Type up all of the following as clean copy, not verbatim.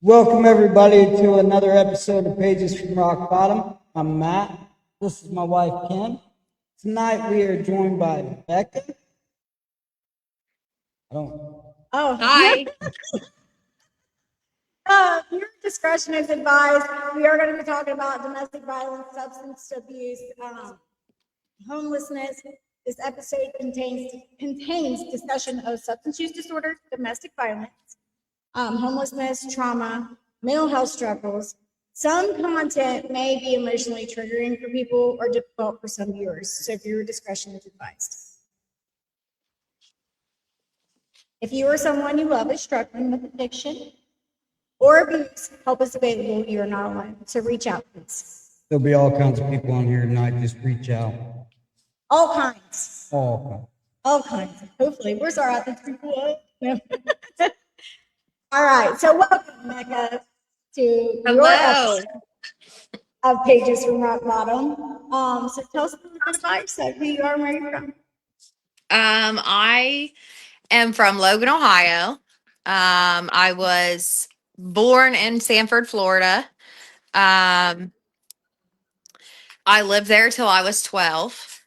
Welcome, everybody, to another episode of Pages from Rock Bottom. I'm Matt. This is my wife, Kim. Tonight, we are joined by Becca. Hi. Your discretion is advised. We are going to be talking about domestic violence, substance abuse, homelessness. This episode contains discussion of substance use disorders, domestic violence, homelessness, trauma, mental health struggles. Some content may be emotionally triggering for people or difficult for some viewers, so your discretion is advised. If you or someone you love is struggling with addiction or abuse, help is available. You are not alone. So reach out, please. There'll be all kinds of people on here tonight. Just reach out. All kinds. All kinds. Hopefully. We're sorry out there, people. All right. So welcome, Becca, to your episode of Pages from Rock Bottom. So tell us a little bit about yourself, who you are and where you're from. I am from Logan, Ohio. I was born in Sanford, Florida. I lived there till I was 12.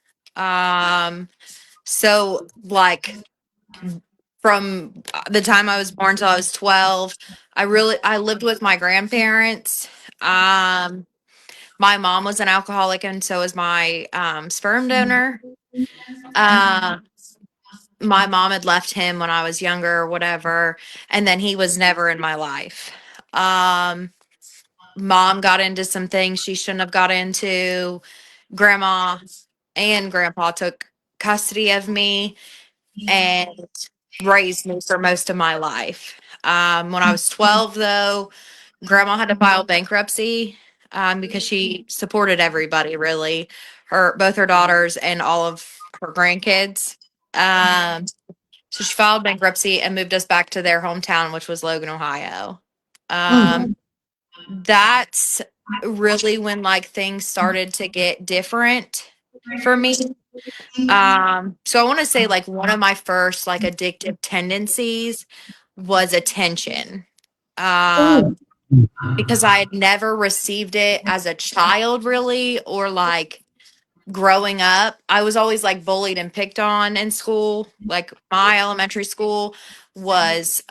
So like from the time I was born till I was 12, I lived with my grandparents. My mom was an alcoholic and so was my sperm donor. My mom had left him when I was younger or whatever, and then he was never in my life. Mom got into some things she shouldn't have got into. Grandma and grandpa took custody of me and raised me for most of my life. When I was 12, though, grandma had to file bankruptcy because she supported everybody, really, both her daughters and all of her grandkids. So she filed bankruptcy and moved us back to their hometown, which was Logan, Ohio. That's really when like things started to get different for me. So I want to say like one of my first like addictive tendencies was attention. Because I had never received it as a child really, or like growing up. I was always like bullied and picked on in school. Like my elementary school was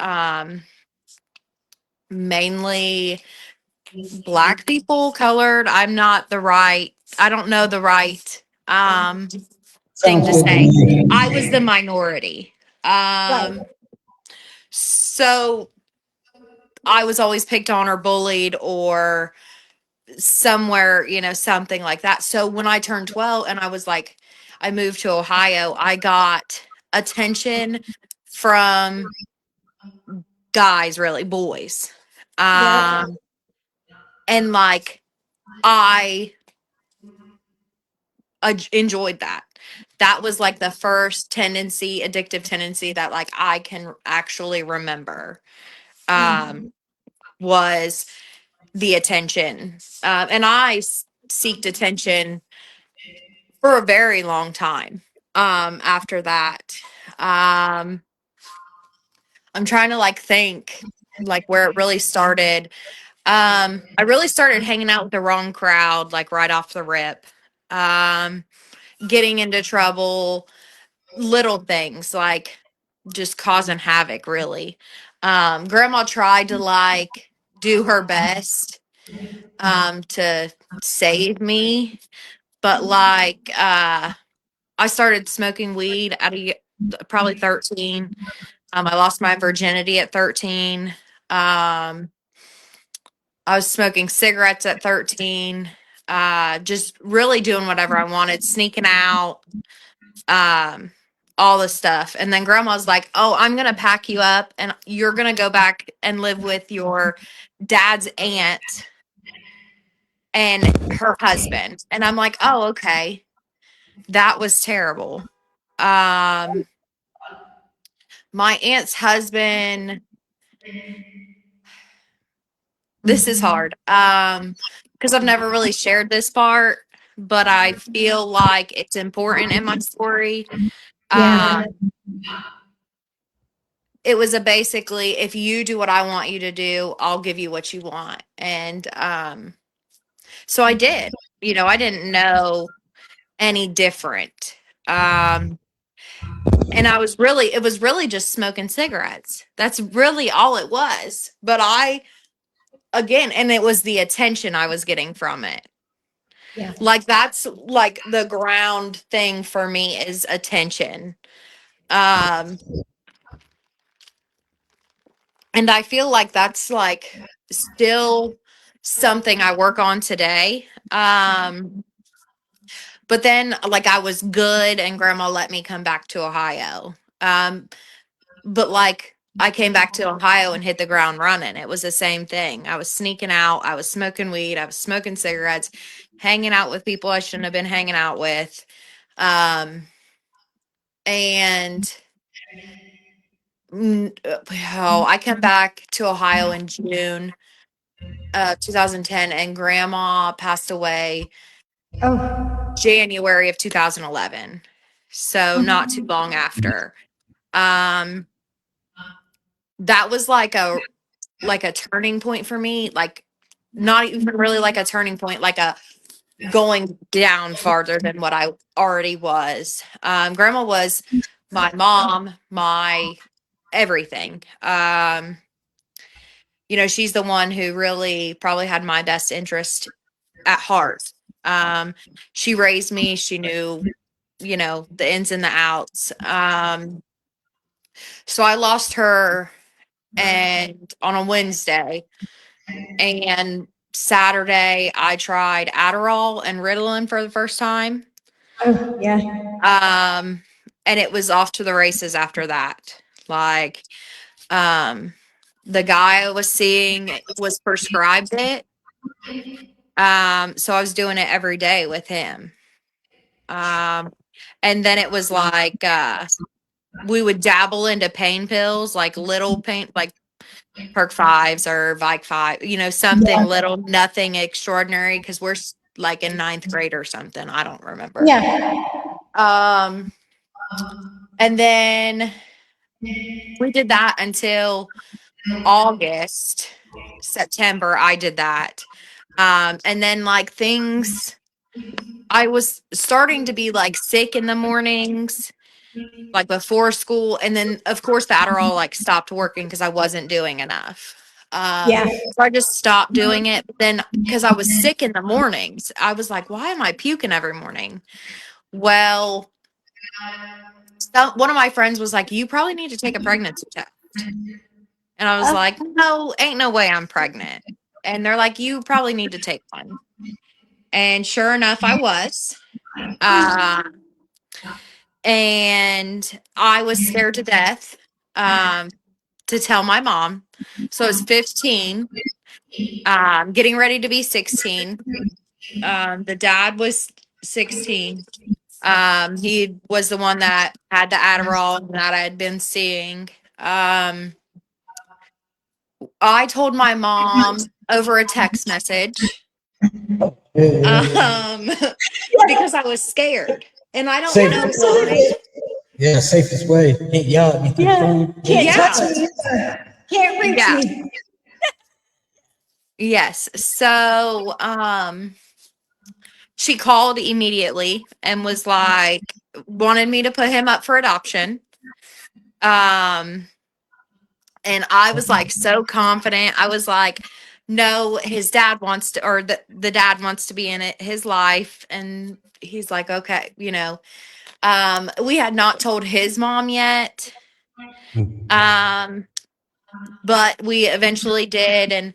mainly black people, colored. I don't know the right thing to say. I was the minority. So I was always picked on or bullied or somewhere, something like that. So when I turned 12 and I moved to Ohio, I got attention from guys, really, boys. And like, I enjoyed that. That was like the first addictive tendency that like I can actually remember, was the attention. And I seeked attention for a very long time. After that, I'm trying to like think like where it really started. I really started hanging out with the wrong crowd, like right off the rip. Getting into trouble, little things like just causing havoc, really. Grandma tried to like do her best to save me, but like I started smoking weed at probably 13. I lost my virginity at 13. I was smoking cigarettes at 13. Just really doing whatever I wanted, sneaking out, all the stuff. And then grandma's like, "Oh, I'm going to pack you up and you're going to go back and live with your dad's aunt and her husband." And I'm like, "Oh, okay." That was terrible. My aunt's husband, this is hard. Because I've never really shared this part, but I feel like it's important in my story. it was a basically, if you do what I want you to do, I'll give you what you want. And so I did. I didn't know any different. Um and it was really just smoking cigarettes. That's really all it was. But again, and it was the attention I was getting from it. Yeah. Like that's like the ground thing for me is attention. Um and I feel like that's like still something I work on today. But then like I was good and grandma let me come back to Ohio. But like I came back to Ohio and hit the ground running. It was the same thing. I was sneaking out, I was smoking weed, I was smoking cigarettes, hanging out with people I shouldn't have been hanging out with. Um and I came back to Ohio in June 2010, and grandma passed away Oh. January of 2011. So not too long after. Um that was like a turning point for me, like not even really like a turning point, like a going down farther than what I already was. Grandma was my mom, my everything. She's the one who really probably had my best interest at heart. She raised me. She knew, the ins and the outs. So I lost her and on a Wednesday, and Saturday I tried Adderall and Ritalin for the first time. Oh, yeah. And it was off to the races after that. Like, the guy I was seeing was prescribed it. So I was doing it every day with him. And then it was like, we would dabble into pain pills, like little pain, like Perk Fives or Vike Five, something Yeah. little, nothing extraordinary. Cause we're like in ninth grade or something. I don't remember. Yeah. And then we did that until August, September. I did that. And then like I was starting to be like sick in the mornings, like before school. And then of course the Adderall like stopped working because I wasn't doing enough. Yeah. So I just stopped doing it. But then because I was sick in the mornings, I was like, why am I puking every morning? Well, one of my friends was like, you probably need to take a pregnancy test. And I was like, no, ain't no way I'm pregnant. And they're like, you probably need to take one. And sure enough, I was. And I was scared to death to tell my mom. So I was 15, getting ready to be 16. The dad was 16. He was the one that had the Adderall that I had been seeing. I told my mom over a text message because I was scared. And I don't Safe. know why. Yeah, safest way. Can't yell at me through the phone. Can't Yeah. touch me. Can't reach Yeah. me. Yes. So she called immediately and was like, wanted me to put him up for adoption. And I was like so confident. I was like, no, his dad wants to, or the dad wants to be in it, his life. And he's like, okay, we had not told his mom yet. But we eventually did. And,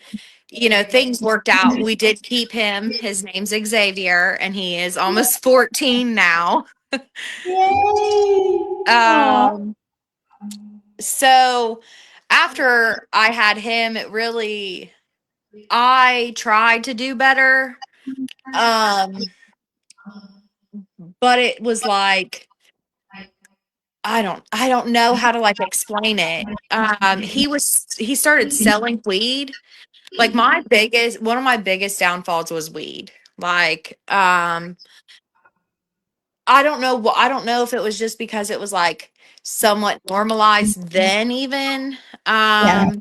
things worked out. We did keep him. His name's Xavier, and he is almost 14 now. Yay. So after I had him, I tried to do better. But it was like, I don't know how to like explain it. He started selling weed. Like one of my biggest downfalls was weed. Like, I don't know if it was just because it was like somewhat normalized then even. Yeah.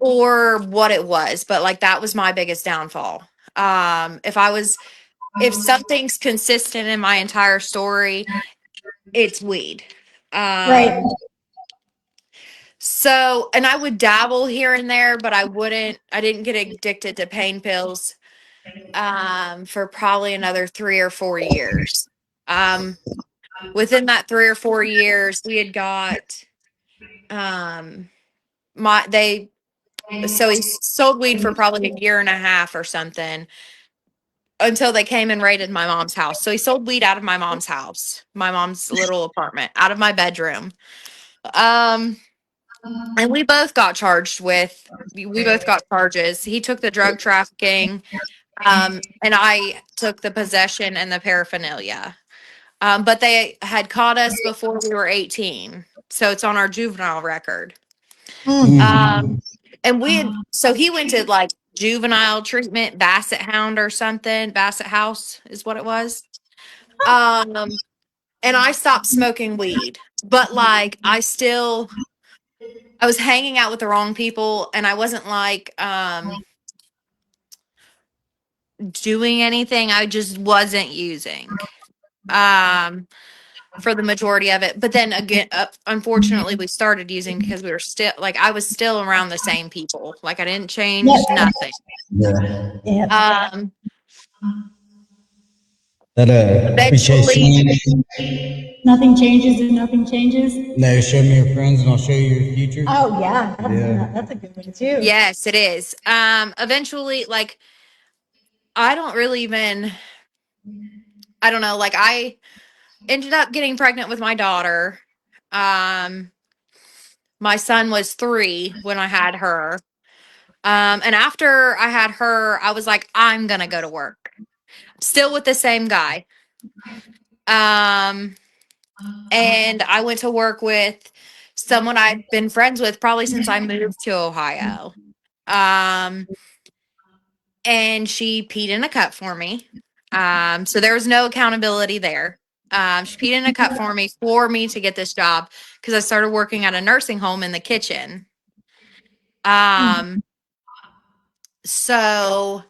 Or what it was, but like that was my biggest downfall. If something's consistent in my entire story, it's weed. Right. So, and I would dabble here and there, but I didn't get addicted to pain pills for probably another 3 or 4 years. Um, Within that 3 or 4 years, we had got um so he sold weed for probably a year and a half or something until they came and raided my mom's house. So he sold weed out of my mom's house, my mom's little apartment, out of my bedroom. Um, and we both got charges. He took the drug trafficking, and I took the possession and the paraphernalia. But they had caught us before we were 18. So it's on our juvenile record. Um, and so he went to like juvenile treatment, Basset Hound or something. Basset House is what it was. Um, and I stopped smoking weed, but like I was hanging out with the wrong people, and I wasn't like doing anything. I just wasn't using for the majority of it. But then again, unfortunately, we started using because we were still like I was still around the same people. Like I didn't change nothing. Yeah. Yeah. Um, That Eventually, Nothing changes and nothing changes. No, show me your friends and I'll show you your future. Oh yeah, Yeah. that's a good one too. yes, it is. Eventually, like I don't really even. I don't know. Like I ended up getting pregnant with my daughter. Um, my son was 3 when I had her. And after I had her, I was like, I'm gonna go to work. Still with the same guy. Um, and I went to work with someone I've been friends with probably since I moved to Ohio. Um, and she peed in a cup for me. So there was no accountability there. She peed in a cup for me to get this job because I started working at a nursing home in the kitchen. So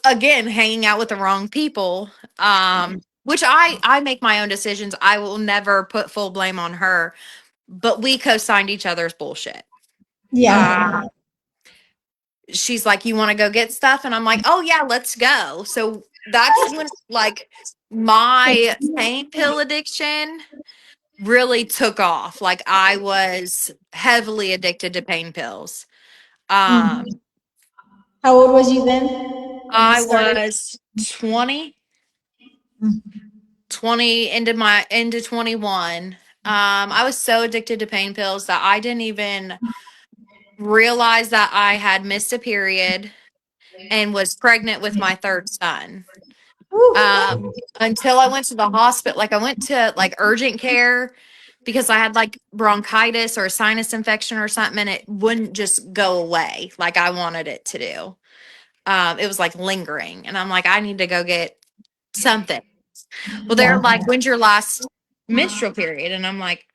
again, hanging out with the wrong people, which I make my own decisions. I will never put full blame on her, but we co-signed each other's bullshit. Yeah. She's like, you want to go get stuff? And I'm like, oh yeah, let's go. So that's when like my pain pill addiction really took off. Like I was heavily addicted to pain pills. How Um, old was you then when I this started? was 20 into 21. I was so addicted to pain pills that I didn't even realize that I had missed a period and was pregnant with my third son. Until I went to the hospital. Like I went to like urgent care because I had like bronchitis or a sinus infection or something, and it wouldn't just go away like I wanted it to do. It was like lingering, and I'm like, I need to go get something. Well, they're Yeah. like, when's your last menstrual period? And I'm like,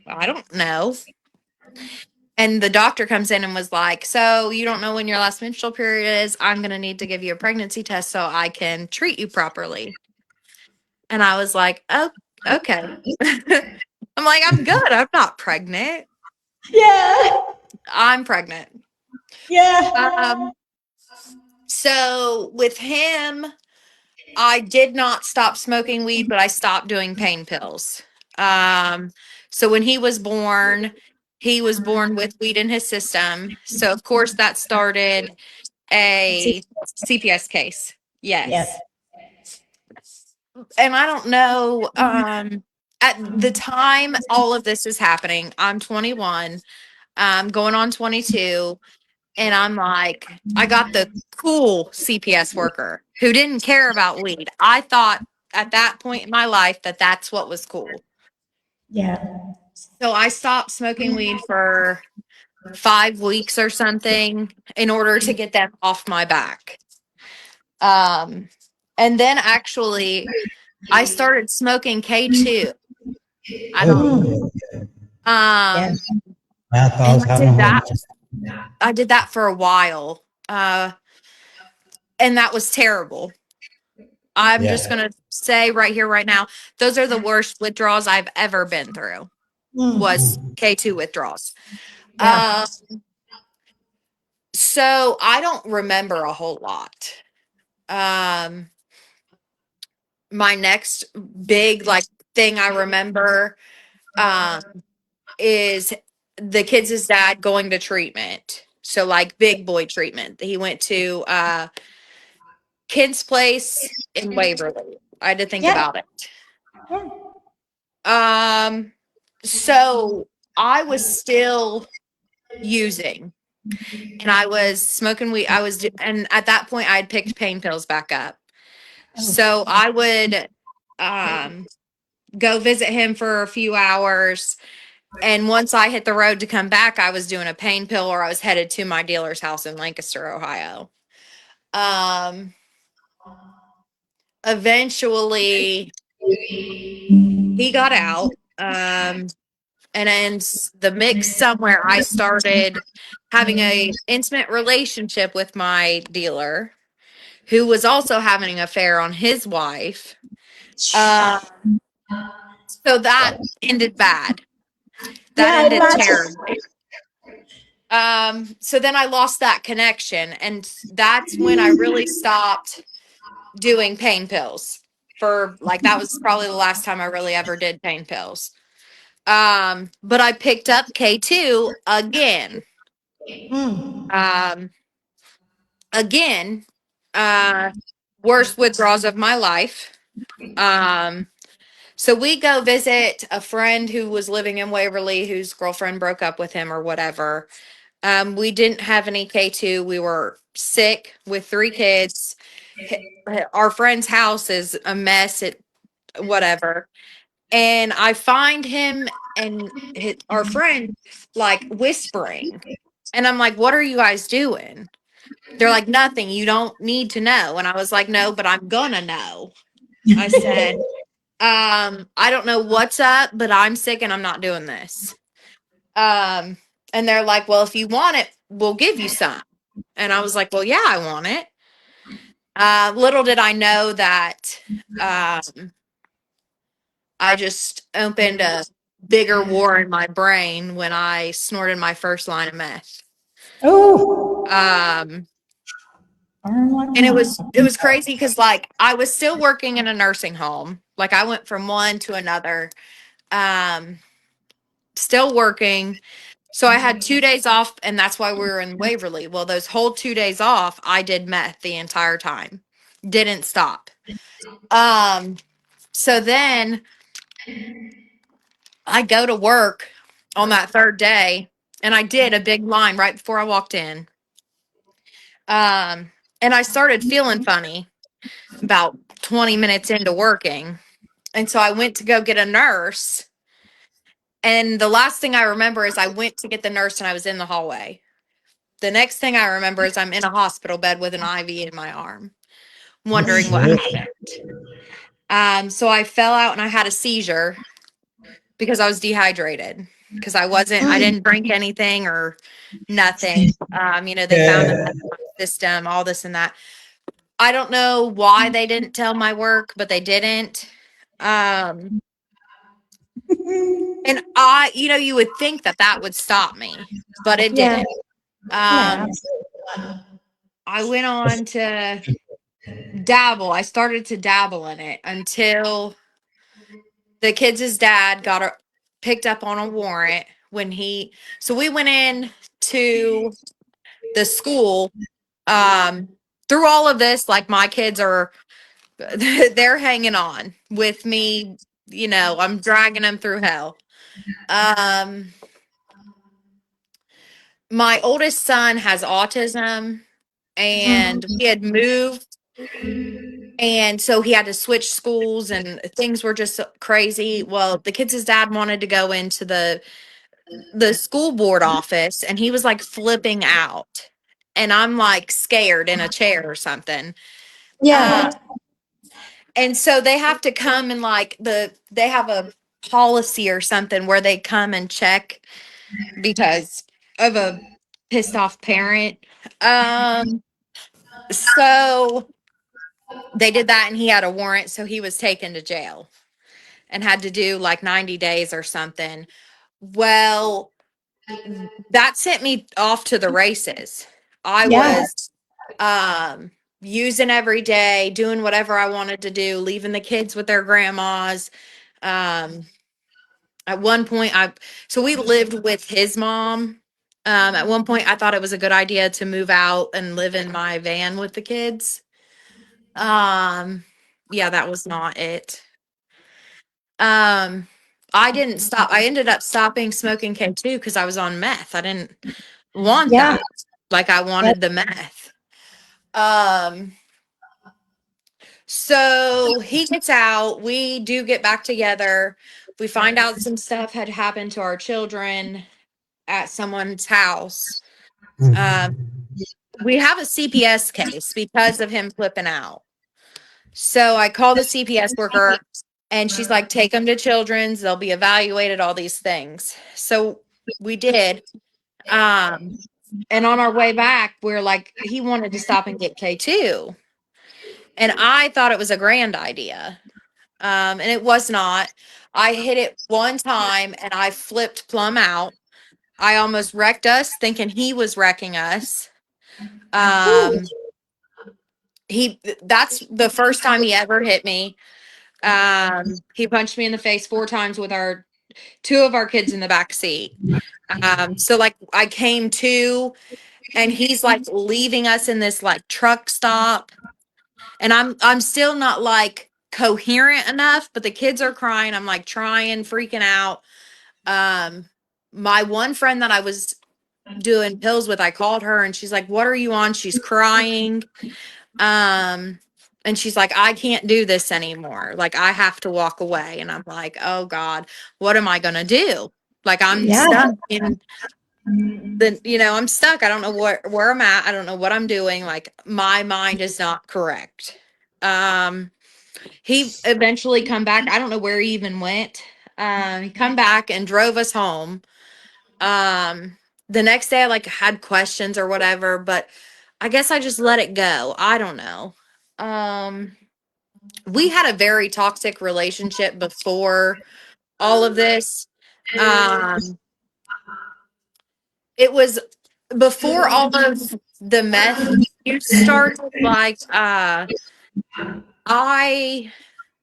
I don't know. And the doctor comes in and was like, so you don't know when your last menstrual period is? I'm going to need to give you a pregnancy test so I can treat you properly. And I was like, oh, okay. I'm like, I'm good. I'm not pregnant. Yeah. I'm pregnant. Yeah. So with him, I did not stop smoking weed, but I stopped doing pain pills. So when he was born with weed in his system. So of course that started a CPS case. Yeah. Yes. And I don't know, at the time all of this is happening, I'm 21, going on 22. And I'm like, I got the cool CPS worker who didn't care about weed. I thought at that point in my life that that's what was cool. Yeah. So I stopped smoking weed for 5 weeks or something in order to get them off my back. And then actually I started smoking K2. I don't, Oh, um, I thought I and was having a heart attack. I did that for a while. And that was terrible. I'm just Yeah. going to say right here, right now, those are the worst withdrawals I've ever been through was K2 withdrawals. Yeah. So I don't remember a whole lot. Um, my next big like thing I remember um is the kids' dad going to treatment. So like big boy treatment. He went to Kid's Place in Waverly. I had to think Yeah. about it. So I was still using and I was smoking weed. And at that point I had picked pain pills back up. So I would um go visit him for a few hours. And once I hit the road to come back, I was doing a pain pill or I was headed to my dealer's house in Lancaster, Ohio. Um, Eventually he got out. And in the mix somewhere, I started having a intimate relationship with my dealer, who was also having an affair on his wife. Uh, so that ended bad. That Yeah, I ended imagine. terribly. So then I lost that connection, and that's when I really stopped doing pain pills. For like that was probably the last time I really ever did pain pills. But I picked up K2 again. Um, again, uh, worst withdrawals of my life. Um, so we go visit a friend who was living in Waverly, whose girlfriend broke up with him or whatever. We didn't have any K2. We were sick with 3 kids. Our friend's house is a mess. Whatever. And I find him and our friend like whispering. And I'm like, what are you guys doing? They're like, nothing. You don't need to know. And I was like, no, but I'm gonna know. I said, I don't know what's up, but I'm sick and I'm not doing this. Um, and they're like, well, if you want it, we'll give you some. And I was like, well, yeah, I want it. Little did I know that I just opened a bigger war in my brain when I snorted my first line of meth. Oh, Um, burn like and it mine. was it was crazy because like I was still working in a nursing home. Like I went from one to another. Um, Still working. So I had 2 days off, and that's why we were in Waverly. Well, those whole 2 days off, I did meth the entire time. Didn't stop. Um, so then I go to work on that third day, and I did a big line right before I walked in. Um, and I started feeling funny about 20 minutes into working. And so I went to go get a nurse. And the last thing I remember is I went to get the nurse and I was in the hallway. The next thing I remember is I'm in a hospital bed with an IV in my arm, Oh, wondering what shit. happened. So I fell out and I had a seizure because I was dehydrated because I didn't drink anything or nothing. They found the Yeah. meth in my system, all this and that. I don't know why they didn't tell my work, but they didn't. Um, and you would think that that would stop me, but it Yeah. didn't. No. Um, I went on to dabble. I started to dabble in it until the kids' dad picked up on a warrant so we went in to the school. Um, Through all of this, like my kids are, they're hanging on with me. I'm dragging them through hell. Um, my oldest son has autism and we had moved. And so he had to switch schools and things were just crazy. Well, the kids' dad wanted to go into the school board office and he was like flipping out. And I'm like scared in a chair or something. Uh, Yeah. And so they have to come and like they have a policy or something where they come and check because of a pissed off parent. So they did that and he had a warrant, so he was taken to jail and had to do like 90 days or something. Well, that sent me off to the races. I Yeah. was using every day, doing whatever I wanted to do, leaving the kids with their grandmas. Um at one point so we lived with his mom. At one point I thought it was a good idea to move out and live in my van with the kids. Yeah, that was not it. Um, I didn't stop. I ended up stopping smoking K2 because I was on meth. I didn't want Yeah. that. Like I wanted the meth. Um, so he gets out. We do get back together. We find out some stuff had happened to our children at someone's house. Um, we have a CPS case because of him flipping out. So I call the CPS worker and she's like, take them to children's, they'll be evaluated, all these things. So we did. And on our way back, we're like, he wanted to stop and get K2. And I thought it was a grand idea. And it was not. I hit it one time and I flipped plumb out. I almost wrecked us thinking he was wrecking us. Um, that's the first time he ever hit me. He punched me in the face 4 times with our two of our kids in the back seat. So like I came to and he's like leaving us in this like truck stop and I'm still not like coherent enough, but the kids are crying. I'm like trying, freaking out. My one friend that I was doing pills with, I called her and she's like, "What are you on?" She's crying. And she's like, "I can't do this anymore. Like, I have to walk away." And I'm like, "Oh God, what am I going to do?" Like, I'm Yeah. stuck in I'm stuck. I don't know where I'm at. I don't know what I'm doing. Like, my mind is not correct. Um, he eventually come back. I don't know where he even went. He come back and drove us home. The next day I like had questions or whatever, but I guess I just let it go. I don't know. Um, we had a very toxic relationship before all of this. Um, it was before all of the meth use started. Like, I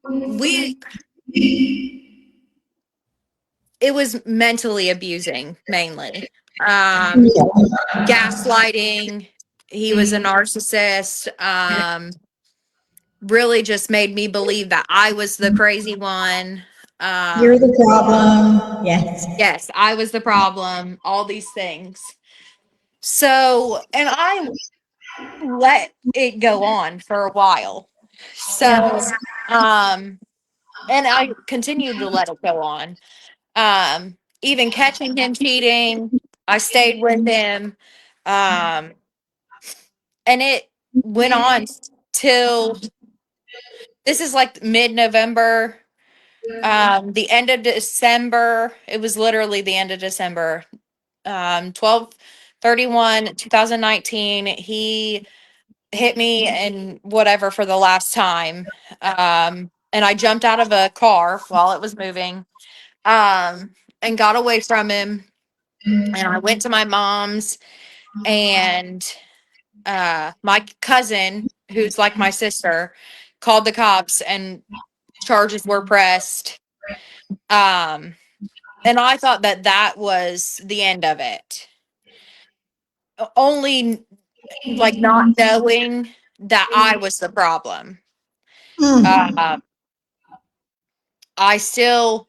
we it was mentally abusing mainly. Gaslighting. He was a narcissist. Really just made me believe that I was the crazy one. You're Um, the problem. Yes. yes, I was the problem, all these things. So, and I let it go on for a while. Yeah. So, um, and I continued to let it go on. Even catching him cheating, I stayed with him. Um, and it went on till this is like mid-November. The end of December, it was literally the end of December. 12/31/2019, he hit me and whatever for the last time. And I jumped out of a car while it was moving, and got away from him. And I went to my mom's and my cousin, who's like my sister, called the cops and charges were pressed. Um, and I thought that that was the end of it. Only like not knowing that I was the problem. Uh, I still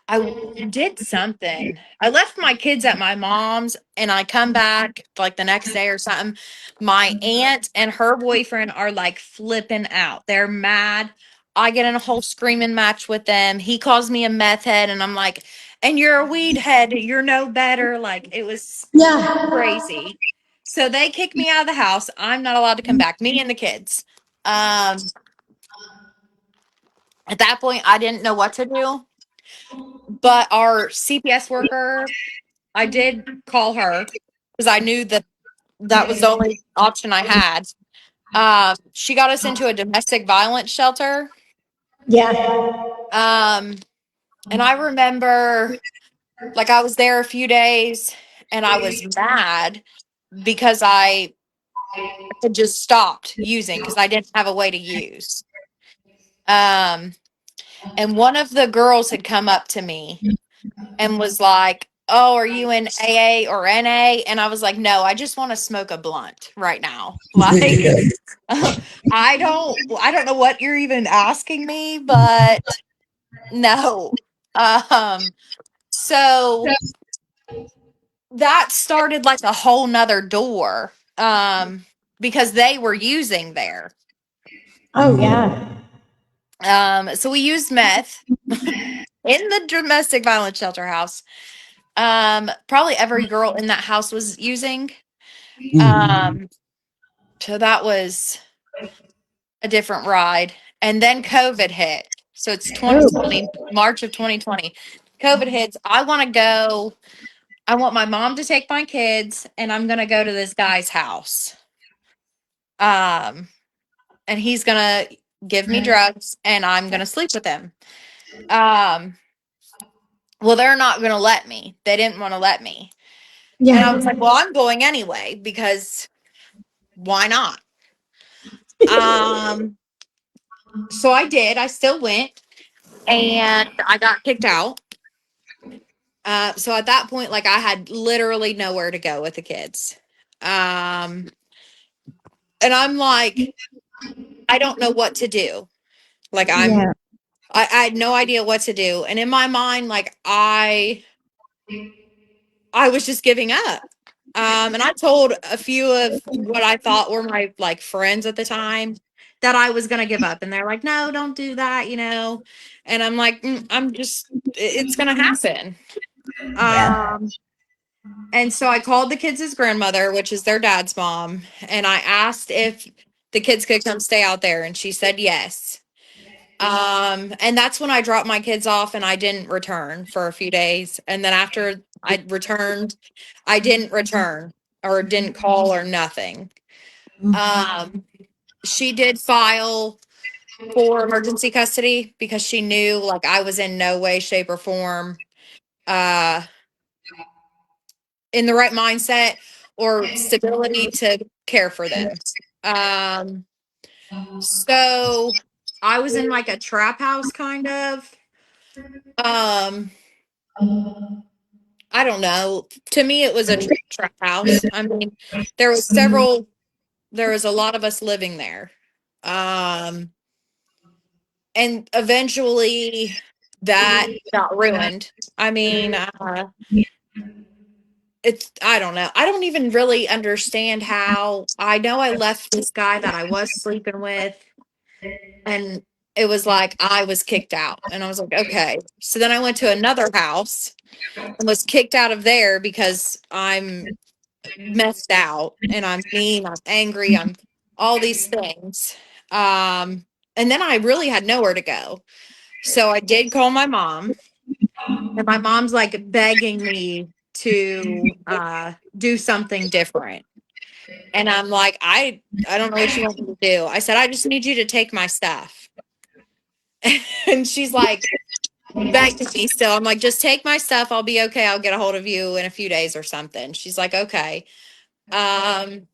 I did something. I left my kids at my mom's and I come back like the next day or something. My aunt and her boyfriend are like flipping out. They're mad. I get in a whole screaming match with them. He calls me a meth head and I'm like, and you're a weed head. You're no better. Like it was Yeah. crazy. So they kick me out of the house. I'm not allowed to come back. Me and the kids. Um, At that point, I didn't know what to do, but our CPS worker, I did call her because I knew that that was the only option I had. She got us into a domestic violence shelter. Yeah. Um, and I remember, like, I was there a few days and I was mad because I had just stopped using because I didn't have a way to use. Um, and one of the girls had come up to me and was like, "Oh, are you in AA or NA?" And I was like, "No, I just want to smoke a blunt right now." Like, I don't know what you're even asking me, but no. So that started like a whole nother door. Because they were using there. Oh, yeah. So we used meth in the domestic violence shelter house. Probably every girl in that house was using. Um, so that was a different ride. And then COVID hit. So it's Oh, 2020, March of 2020. COVID hits. I want my mom to take my kids and I'm going to go to this guy's house. Um, and he's going to give me drugs and I'm going to sleep with him. Um, well, they're not going to let me. They didn't want to let me. And I was like, yeah. well, I'm going anyway because why not? Um, so I did. I still went and I got kicked out. So at that point, like I had literally nowhere to go with the kids. And I'm like, I don't know what to do. Like Yeah. I had no idea what to do. And in my mind, like I was just giving up. And I told a few of what I thought were my like friends at the time that I was going to give up. And they're like, no, don't do that, you know? And I'm like, it's going to happen. Yeah. And so I called the kids' grandmother, which is their dad's mom. And I asked if the kids could come stay out there. And she said yes. And that's when I dropped my kids off and I didn't return for a few days. And then after I returned, I didn't return or didn't call or nothing. Um, she did file for emergency custody because she knew like I was in no way, shape, or form uh in the right mindset or stability to care for them. Um, so I was in like a trap house kind of. Um, I don't know. To me, it was a trap house. I mean, there was several. There was a lot of us living there, um, and eventually that got ruined. I mean, it's. I don't know. I don't even really understand how. I know I left this guy that I was sleeping with, and it was like I was kicked out, and I was like, okay. So then I went to another house and was kicked out of there because I'm messed out and I'm mean, I'm angry, I'm all these things. And then I really had nowhere to go. So I did call my mom, and my mom's like begging me to do something different. And I'm like, I don't know what you want me to do. I said, I just need you to take my stuff. And she's like begging me still. I'm like, just take my stuff. I'll be okay. I'll get a hold of you in a few days or something. She's like, okay. Um,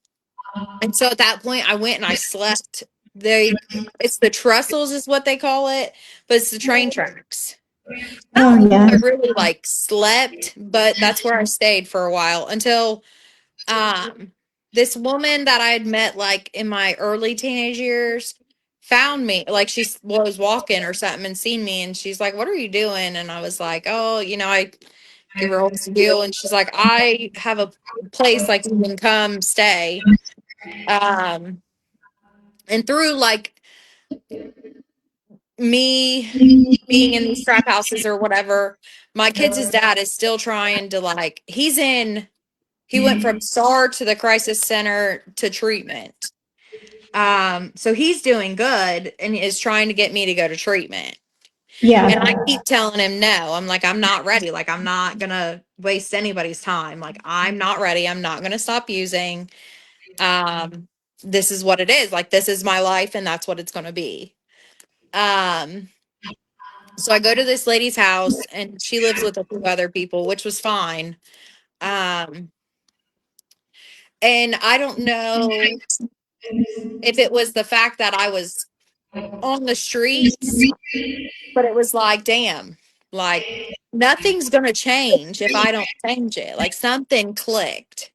And so at that point, I went and I slept. It's the trestles, is what they call it, but it's the train tracks. Oh, I yeah. really like slept, but that's where I stayed for a while until this woman that I had met like in my early teenage years found me. Like she was walking or something and seen me, and she's like, "What are you doing?" And I was like, "Oh, I give her a whole spiel," and she's like, "I have a place like you can come stay." Um, and through like me being in these trap houses or whatever, my kids' dad is still trying to like he went from SAR to the crisis center to treatment. So he's doing good and is trying to get me to go to treatment. And I Yeah. keep telling him no. I'm like, I'm not ready. Like, I'm not gonna waste anybody's time. Like, I'm not ready. I'm not gonna stop using. Um, this is what it is. Like, this is my life, and that's what it's gonna be. Um, so I go to this lady's house, and she lives with a few other people, which was fine. Um, and I don't know if it was the fact that I was on the streets, but it was like, damn, like nothing's going to change if I don't change it. Like something clicked.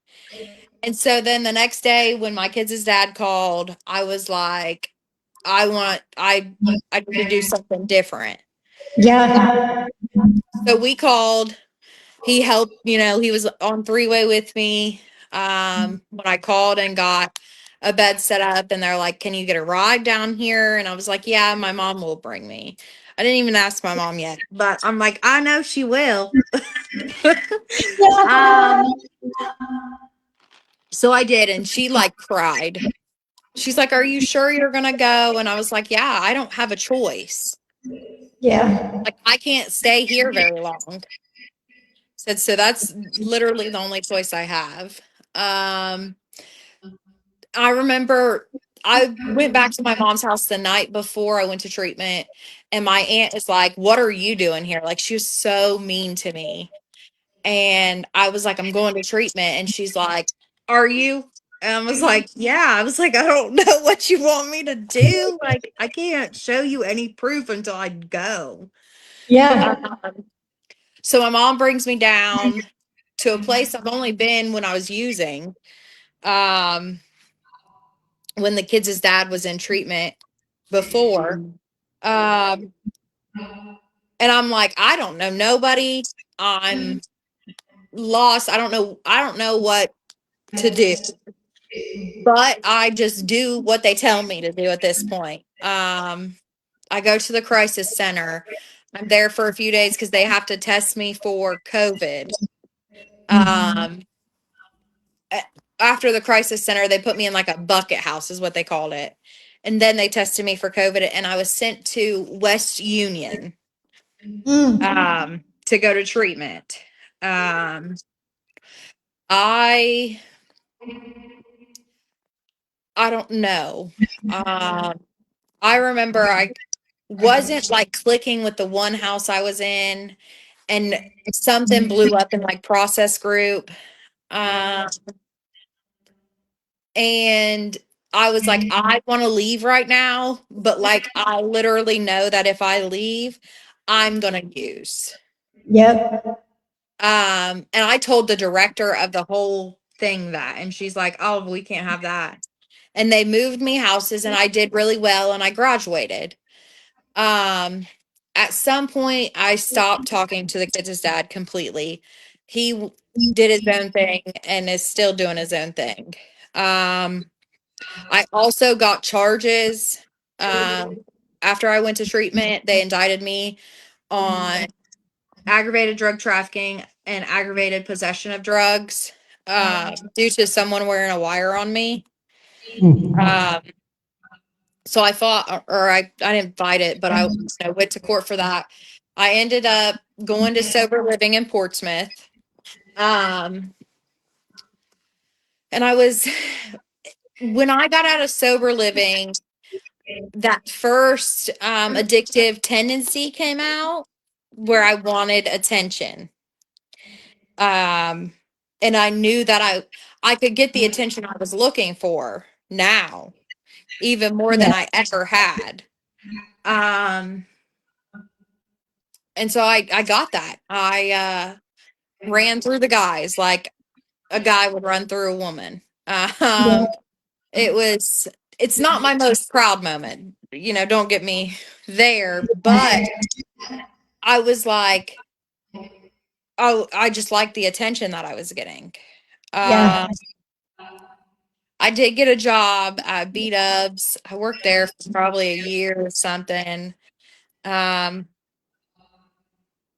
And so then the next day when my kids' dad called, I was like, I need to do something different. Yeah. So we called, he helped, he was on three-way with me. When I called and got a bed set up, and they're like, can you get a ride down here? And I was like, yeah, my mom will bring me. I didn't even ask my mom yet, but I'm like, I know she will. um, so I did, and she like cried. She's like, are you sure you're gonna go? And I was like, yeah, I don't have a choice. Yeah. Like, I can't stay here very long. Said, so that's literally the only choice I have. Um, I remember I went back to my mom's house the night before I went to treatment, and my aunt is like, what are you doing here? Like, she was so mean to me. And I was like, I'm going to treatment. And she's like, are you? And I was like, yeah. I was like, I don't know what you want me to do. Like, I can't show you any proof until I go. Yeah. Um, so my mom brings me down to a place I've only been when I was using. When the kids' dad was in treatment before. Um, and I'm like, I don't know nobody. I'm lost. I don't know what to do. But I just do what they tell me to do at this point. I go to the crisis center. I'm there for a few days because they have to test me for COVID. Um, a- After the crisis center, they put me in like a bucket house, is what they called it. And then they tested me for COVID, and I was sent to West Union Mm. to go to treatment. Um, I I don't know. Um, I remember I wasn't like clicking with the one house I was in, and something blew up in like process group. Um, and I was like, I want to leave right now, but like I literally know that if I leave, I'm gonna use. Yep. And I told the director of the whole thing that, and she's like, oh, we can't have that. And they moved me houses, and I did really well, and I graduated. Um, at some point, I stopped talking to the kids' dad completely. He did his own thing and is still doing his own thing. Um, I also got charges. Um, After I went to treatment, they indicted me on aggravated drug trafficking and aggravated possession of drugs due to someone wearing a wire on me. Um, so I fought, or I didn't fight it, but I went to court for that. I ended up going to sober living in Portsmouth. Um, and when I got out of sober living, that first addictive tendency came out where I wanted attention. Um, and I knew that I could get the attention I was looking for now, even more than Yeah. I ever had. Um, and so I got that. I ran through the guys like a guy would run through a woman. Yeah. It was it's not my most proud moment, don't get me there, but I was like, oh, I just liked the attention that I was getting. Yeah. Uh, I did get a job at B-Dubs. I worked there for probably a year or something. Um,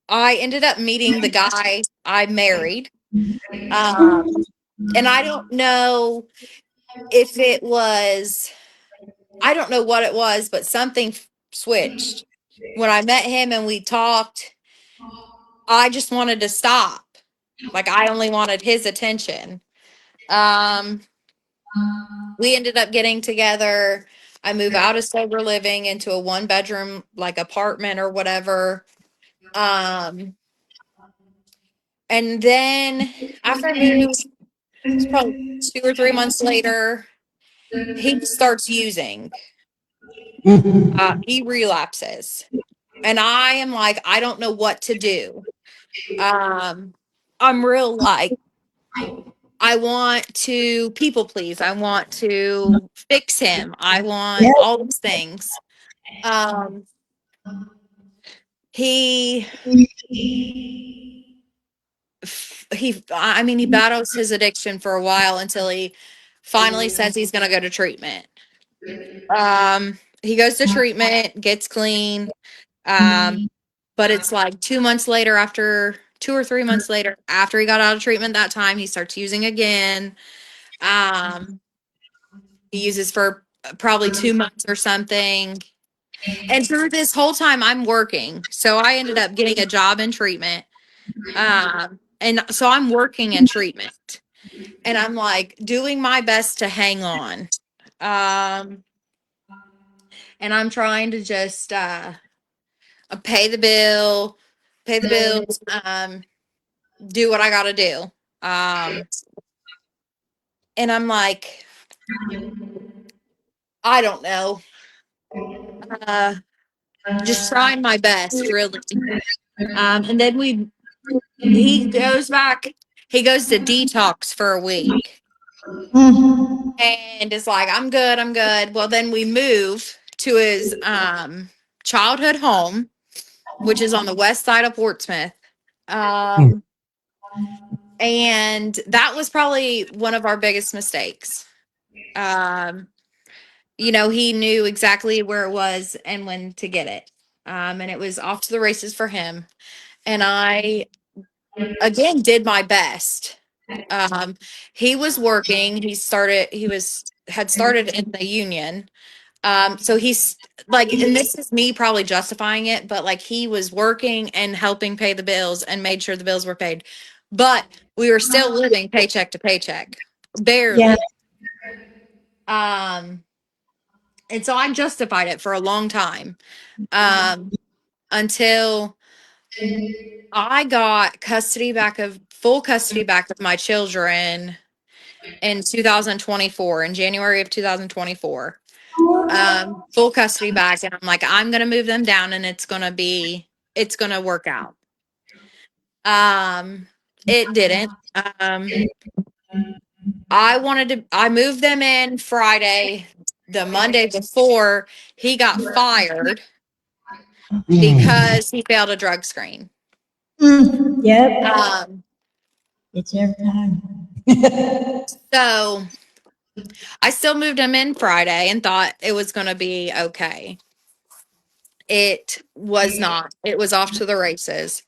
I ended up meeting the guy I married. Um, and I don't know if it was, I don't know what it was, but something switched. when I met him and we talked, I just wanted to stop. Like I only wanted his attention. Um, we ended up getting together. I moved out of sober living into a 1-bedroom like apartment or whatever. Um, and then after I moved, it's probably 2 or 3 months later, he starts using. He relapses. And I am like, I don't know what to do. I'm real like, I want to people please. I want to fix him. I want all those things. Um, he, I mean, he battles his addiction for a while until he finally says he's going to go to treatment. He goes to treatment, gets clean. Um, but it's like 2 months later, after 2 or 3 months later, after he got out of treatment that time, he starts using again. Um, he uses for probably 2 months or something. And through this whole time, I'm working. So I ended up getting a job in treatment. And so I'm working in treatment. And I'm like doing my best to hang on. Um, and I'm trying to just pay the bill, pay the bills, do what I gotta do. Um, and I'm like, I don't know. Uh, just trying my best, really. And then he goes back, he goes to detox for a week and is like, I'm good, I'm good. Well, then we move to his childhood home, which is on the west side of Portsmouth. Um, and that was probably one of our biggest mistakes. Um, he knew exactly where it was and when to get it. And it was off to the races for him. And I, again, did my best. Um, he was working. Had started in the union. So he's like, and this is me probably justifying it, but like he was working and helping pay the bills and made sure the bills were paid. But we were still living paycheck to paycheck, Yeah. barely. Um, and so I justified it for a long time. Until I got full custody back of my children in 2024, in January of 2024. Full custody back. And I'm like, I'm going to move them down and it's going to work out. It didn't. I moved them in Friday. The Monday before he got fired because he failed a drug screen. Yep. It's every time. So I still moved him in Friday and thought it was going to be okay. It was not. It was off to the races.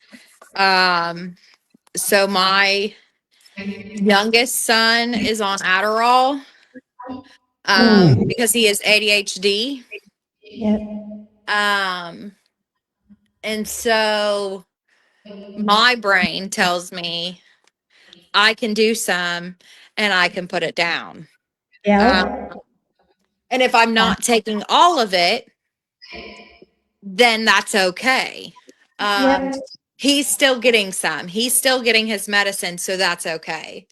So my youngest son is on Adderall, because he has ADHD. Yep. And so my brain tells me I can do some and I can put it down. Yeah. And if I'm not taking all of it, then that's okay. Yep. He's still getting some. He's still getting his medicine, so that's okay.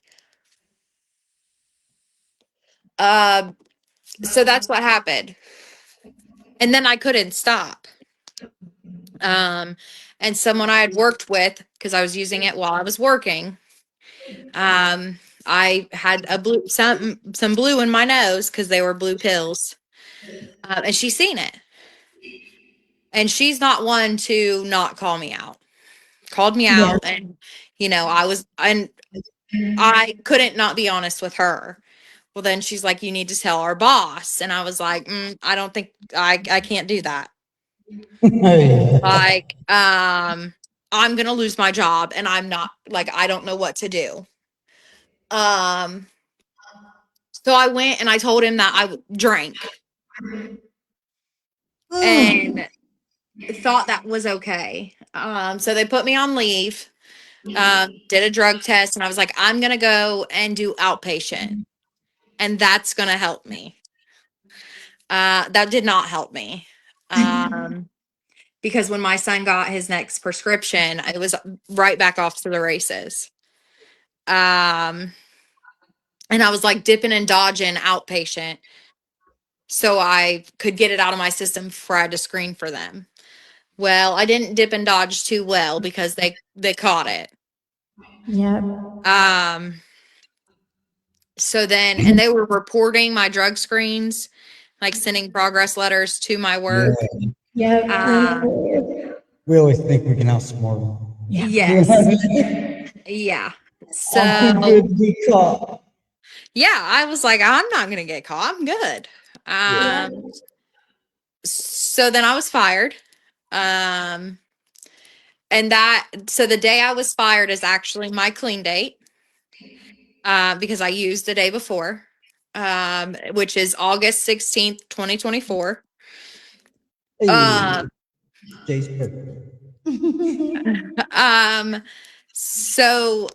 So that's what happened. And then I couldn't stop. And someone I had worked with, because I was using it while I was working, I had some blue in my nose because they were blue pills. And she's seen it. And she's not one to not call me out. Called me Yeah. out, and I couldn't not be honest with her. Well, then she's like, you need to tell our boss. And I was like, I don't think I can't do that. Like, I'm going to lose my job and I'm not like, I don't know what to do. So I went and I told him that I drank, and thought that was okay. So they put me on leave, did a drug test, and I was like, I'm going to go and do outpatient, and that's going to help me. That did not help me. Because when my son got his next prescription, it was right back off to the races. And I was like dipping and dodging outpatient so I could get it out of my system before I had to screen for them. Well, I didn't dip and dodge too well because they caught it. Yep. So then, and they were reporting my drug screens, like sending progress letters to my work. Yep. We always think we can outsmart them. Yes. Yeah. I'm too So good to be caught. yeah, I was like, I'm not gonna get caught. I'm good. Yeah. So then I was fired. And so the day I was fired is actually my clean date. Because I used the day before, which is August 16th, 2024. Hey, Jay's birthday. So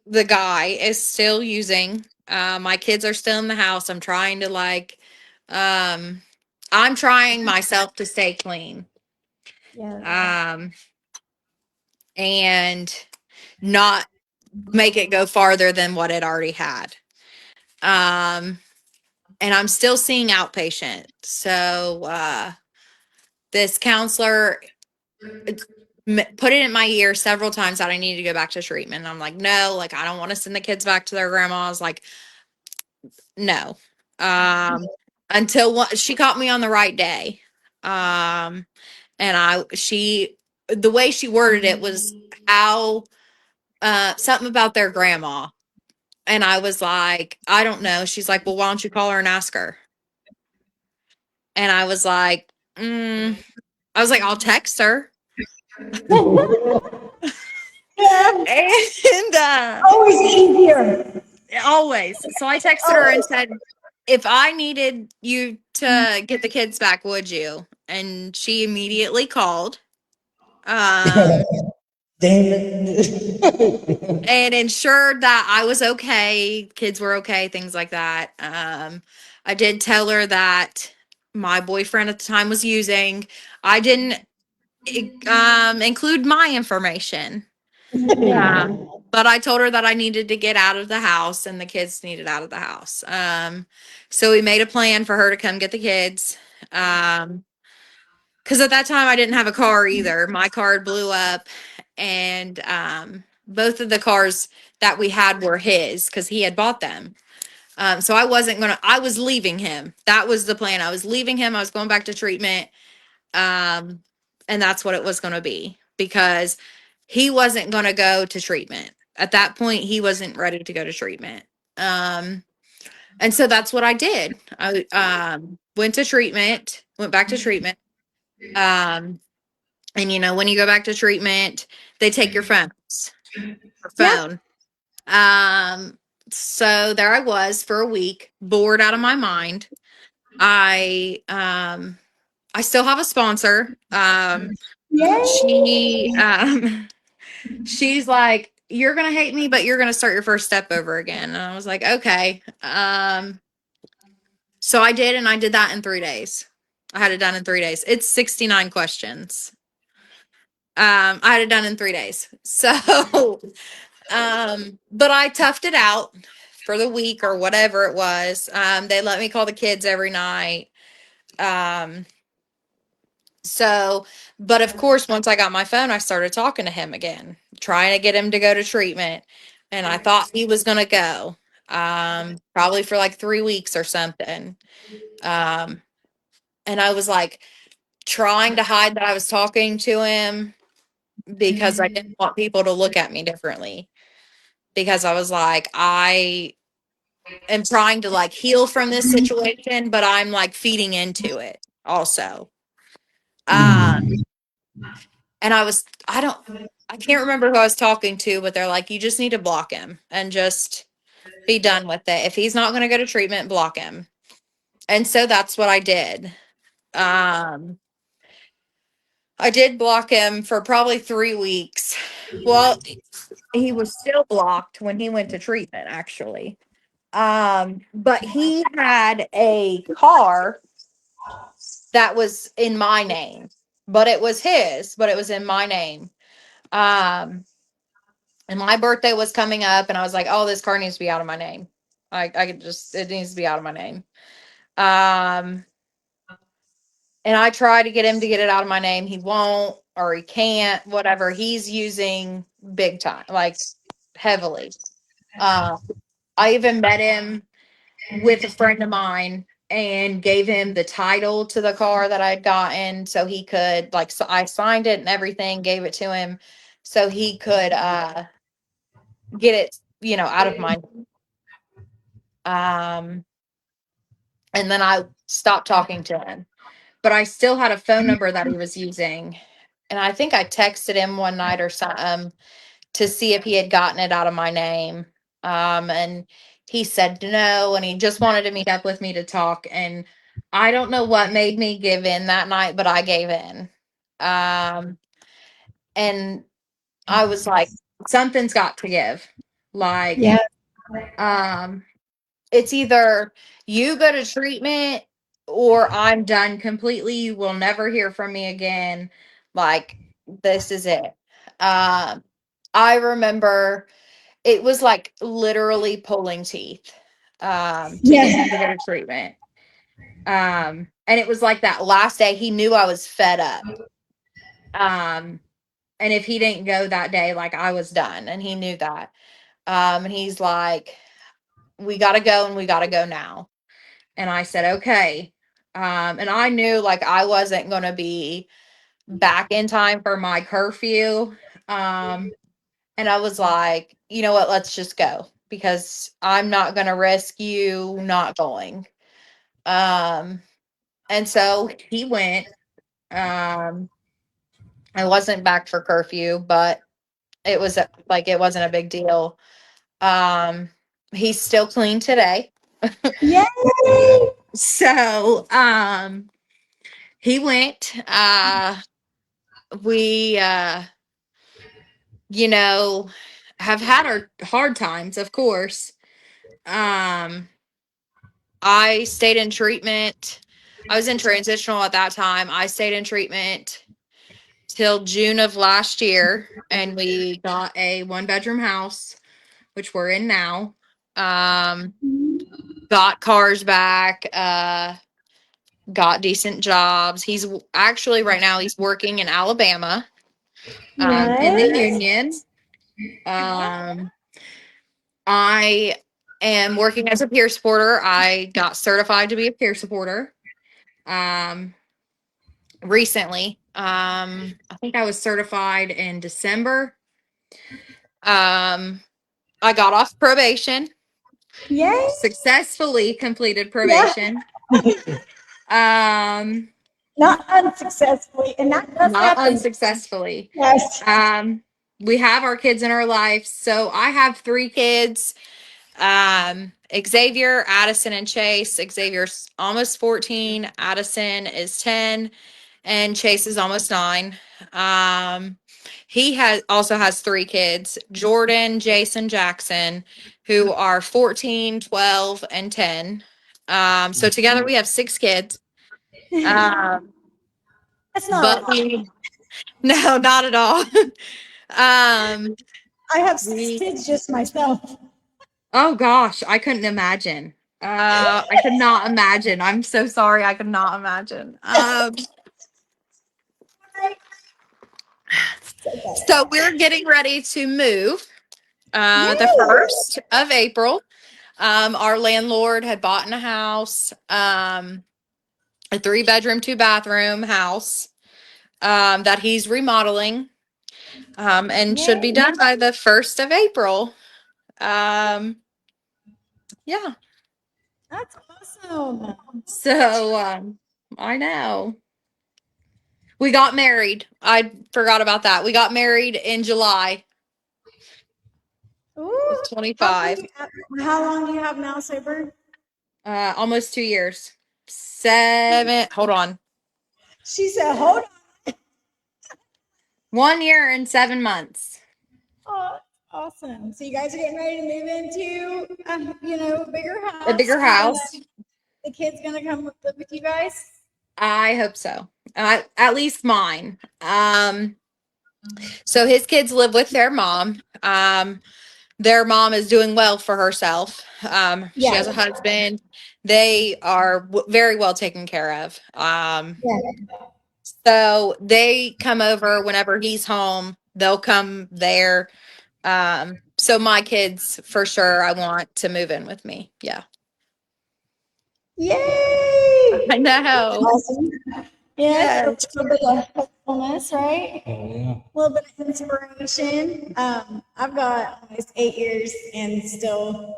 the guy is still using, my kids are still in the house. I'm trying to I'm trying myself to stay clean. Yeah. And not make it go farther than what it already had. And I'm still seeing outpatient. So, this counselor put it in my ear several times that I need to go back to treatment. And I'm like, no, like, I don't want to send the kids back to their grandma's. Like, no. Until she caught me on the right day. And the way she worded it was how, something about their grandma. And I was like, I don't know. She's like, well, why don't you call her and ask her? And I was like, I'll text her. And Always easier. always. So I texted her and said, if I needed you to get the kids back, would you? And she immediately called. Damn it. And ensured that I was okay, kids were okay, things like that. I did tell her that my boyfriend at the time was using. I didn't include my information. But I told her that I needed to get out of the house and the kids needed out of the house. So we made a plan for her to come get the kids. Because at that time I didn't have a car either. My car blew up, and both of the cars that we had were his because he had bought them. So I was leaving him. That was the plan. I was leaving him. I was going back to treatment. And that's what it was going to be because he wasn't going to go to treatment. At that point, he wasn't ready to go to treatment. And so that's what I did. I went back to treatment. And when you go back to treatment, they take your phones, your phone. So there I was for a week, bored out of my mind. I still have a sponsor. She's like, you're gonna hate me, but you're gonna start your first step over again. And I was like, okay. So I did, and I did that in 3 days. I had it done in 3 days. It's 69 questions. I had it done in 3 days. So, but I toughed it out for the week or whatever it was. They let me call the kids every night. But of course, once I got my phone, I started talking to him again, trying to get him to go to treatment. And I thought he was going to go, probably for like 3 weeks or something. And I was like trying to hide that I was talking to him because I didn't want people to look at me differently. Because I was like, I am trying to like heal from this situation, but I'm like feeding into it also. And I can't remember who I was talking to, but they're like, you just need to block him and just be done with it. If he's not going to go to treatment, block him. And so that's what I did. I did block him for probably 3 weeks. Well, he was still blocked when he went to treatment, actually. But he had a car that was in my name, but it was his, but it was in my name. Um, and my birthday was coming up, and I was like, "Oh, this car needs to be out of my name. I could just, it needs to be out of my name." Um, and I try to get him to get it out of my name. He won't, or he can't, whatever. He's using big time, like heavily. Uh, I even met him with a friend of mine and gave him the title to the car that I'd gotten so he could, like, so I signed it and everything, gave it to him so he could get it, out of my and then I stopped talking to him. But I still had a phone number that he was using. And I think I texted him one night or something to see if he had gotten it out of my name. And he said no, and he just wanted to meet up with me to talk. And I don't know what made me give in that night, but I gave in. And I was like, something's got to give. Like, Yeah. it's either you go to treatment or I'm done completely. You will never hear from me again. Like, this is it. I remember it was like literally pulling teeth to get Yeah. him to go to treatment. And it was like that last day he knew I was fed up. And if he didn't go that day, like, I was done, and he knew that. And he's like, we got to go, and we got to go now. And I said, okay. And I knew, like, I wasn't going to be back in time for my curfew. And I was like, you know what, let's just go because I'm not going to risk you not going. And so he went. I wasn't back for curfew, but it was like, it wasn't a big deal. He's still clean today. Yay! So, he went, we, you know, have had our hard times, of course. I stayed in treatment. I was in transitional at that time. I stayed in treatment till June of last year, and we got a 1-bedroom house, which we're in now. Got cars back, got decent jobs. He's actually right now he's working in Alabama, in the Yes. union. Um, I am working as a peer supporter. I got certified to be a peer supporter. Recently. I think I was certified in December. I got off probation, Yay! successfully completed Yeah. probation. Um, Not unsuccessfully, and that does not happen. unsuccessfully. Yes. We have our kids in our life. So I have 3 kids. Xavier, Addison, and Chase. Xavier's almost 14. Addison is 10. And Chase is almost 9. He also has 3 kids, Jordan, Jason, Jackson, who are 14, 12, and 10. So together we have 6 kids. Um, That's not a but lot. no, not at all. um, I have 6 we, kids just myself. oh gosh, I couldn't imagine. I could not imagine. I'm so sorry. I could not imagine. So we're getting ready to move the Yay! 1st of April. Our landlord had bought in a house, a 3-bedroom, 2-bathroom house that he's remodeling and should be Yay! done by the 1st of April. Yeah. That's awesome. So I know. We got married. I forgot about that. We got married in July Ooh, of 25. How long do you have now sober? Almost 2 years. 7. Hold on. She said, hold on. 1 year and 7 months. Oh, awesome. So you guys are getting ready to move into, a bigger house. A bigger house. And the kid's gonna come live with you guys. I hope so. At least mine. So his kids live with their mom. Their mom is doing well for herself. She Yeah. has a husband. They are very well taken care of. Yeah. So they come over whenever he's home. They'll come there. So my kids, for sure, I want to move in with me. Yeah. Yay! I know. Awesome. Yes, Yes. a little bit of helpfulness, right? Oh, yeah. A little bit of inspiration. I've got almost 8 years and still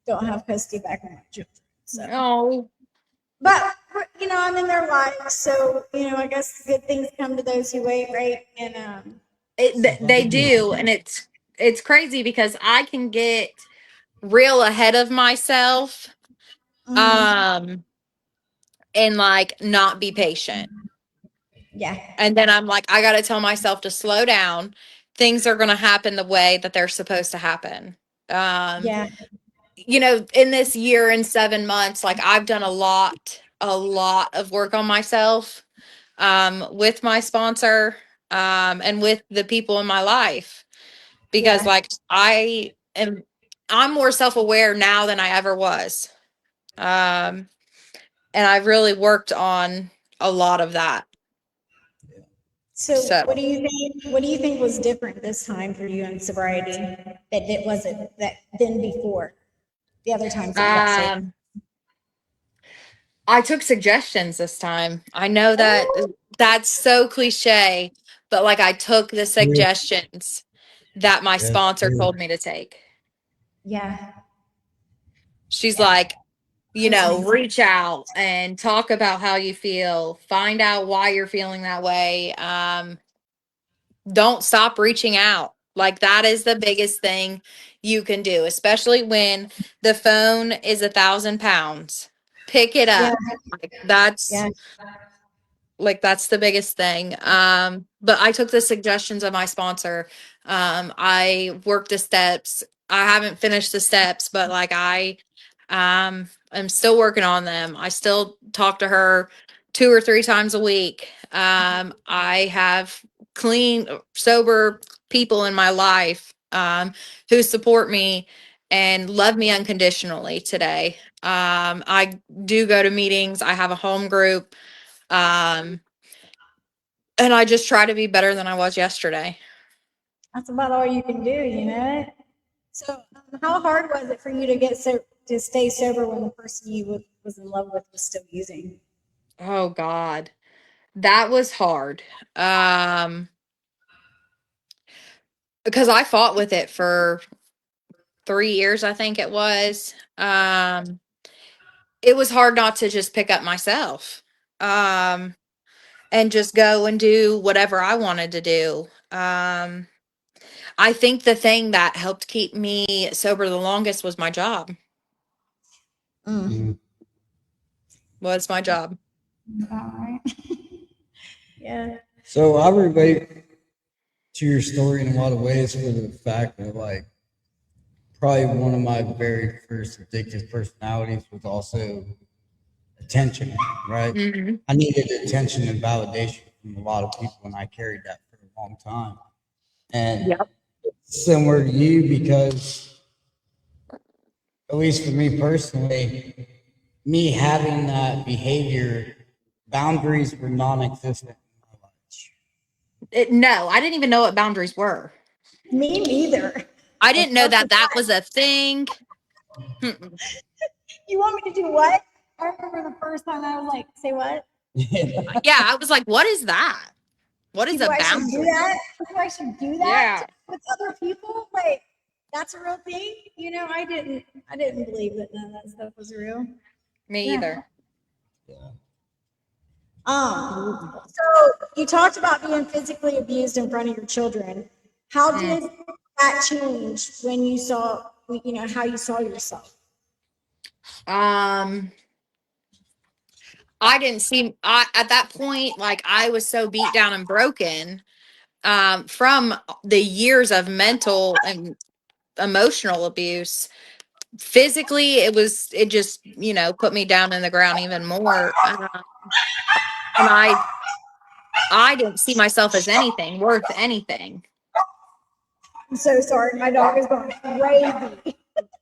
don't have custody back on my children. So, Oh, but I'm in their lives, so I guess good things come to those who wait, right? And they do, and it's crazy because I can get real ahead of myself, mm, um, and like not be patient. yeah, And then I'm like, I got to tell myself to slow down. Things are going to happen the way that they're supposed to happen. Um, yeah, in this year and 7 months, like I've done a lot of work on myself, with my sponsor, and with the people in my life, because yeah. like I'm more self-aware now than I ever was. And I've really worked on a lot of that. So, So, what do you think was different this time for you in sobriety that it wasn't that than before? The other times that you got sober. I took suggestions this time. I know that Oh, that's so cliche, but like I took the Yeah, suggestions that my that's sponsor true. told me to take. yeah, She's yeah. like, That's amazing. reach out and talk about how you feel, find out why you're feeling that way. Don't stop reaching out. Like that is the biggest thing you can do, especially when the phone is 1,000 pounds. Pick it Yeah, up. Like yeah. that's the biggest thing. But I took the suggestions of my sponsor. I worked the steps. I haven't finished the steps, but like I'm still working on them. I still talk to her 2 or 3 times a week. I have clean, sober people in my life, who support me and love me unconditionally today. I do go to meetings. I have a home group. Um, and I just try to be better than I was yesterday. That's about all you can do. So, how hard was it for you to to stay sober when the person you was in love with was still using? Oh God. That was hard. Because I fought with it for 3 years, I think it was. It was hard not to just pick up myself. Um, and just go and do whatever I wanted to do. I think the thing that helped keep me sober the longest was my job. Mm. Mm. Was my job. All right. Yeah. So I relate to your story in a lot of ways for the fact that, like, probably one of my very first addictive personalities was also attention, right? Hmm. I needed attention and validation from a lot of people, and I carried that for a long time. And Yep. similar to you, because at least for me personally, me having that behavior, boundaries were non-existent in my life. No, I didn't even know what boundaries were. Me neither. I The didn't know fuck that was that that? was a thing. Mm-mm. You want me to do what? I remember the first time I was like, say what? Yeah, I was like, what is that? What is People a actually do boundary? that? People actually do that Yeah, with other people? Like, that's a real thing? I didn't believe that none of that stuff was real. me Yeah. either. So you talked about being physically abused in front of your children. How Mm. did that change when you saw, how you saw yourself? Um, I didn't see at that point, like I was so beat down and broken. from the years of mental and emotional abuse. Physically, it just, put me down in the ground even more. And I didn't see myself as anything worth anything. I'm so sorry. My dog is going crazy.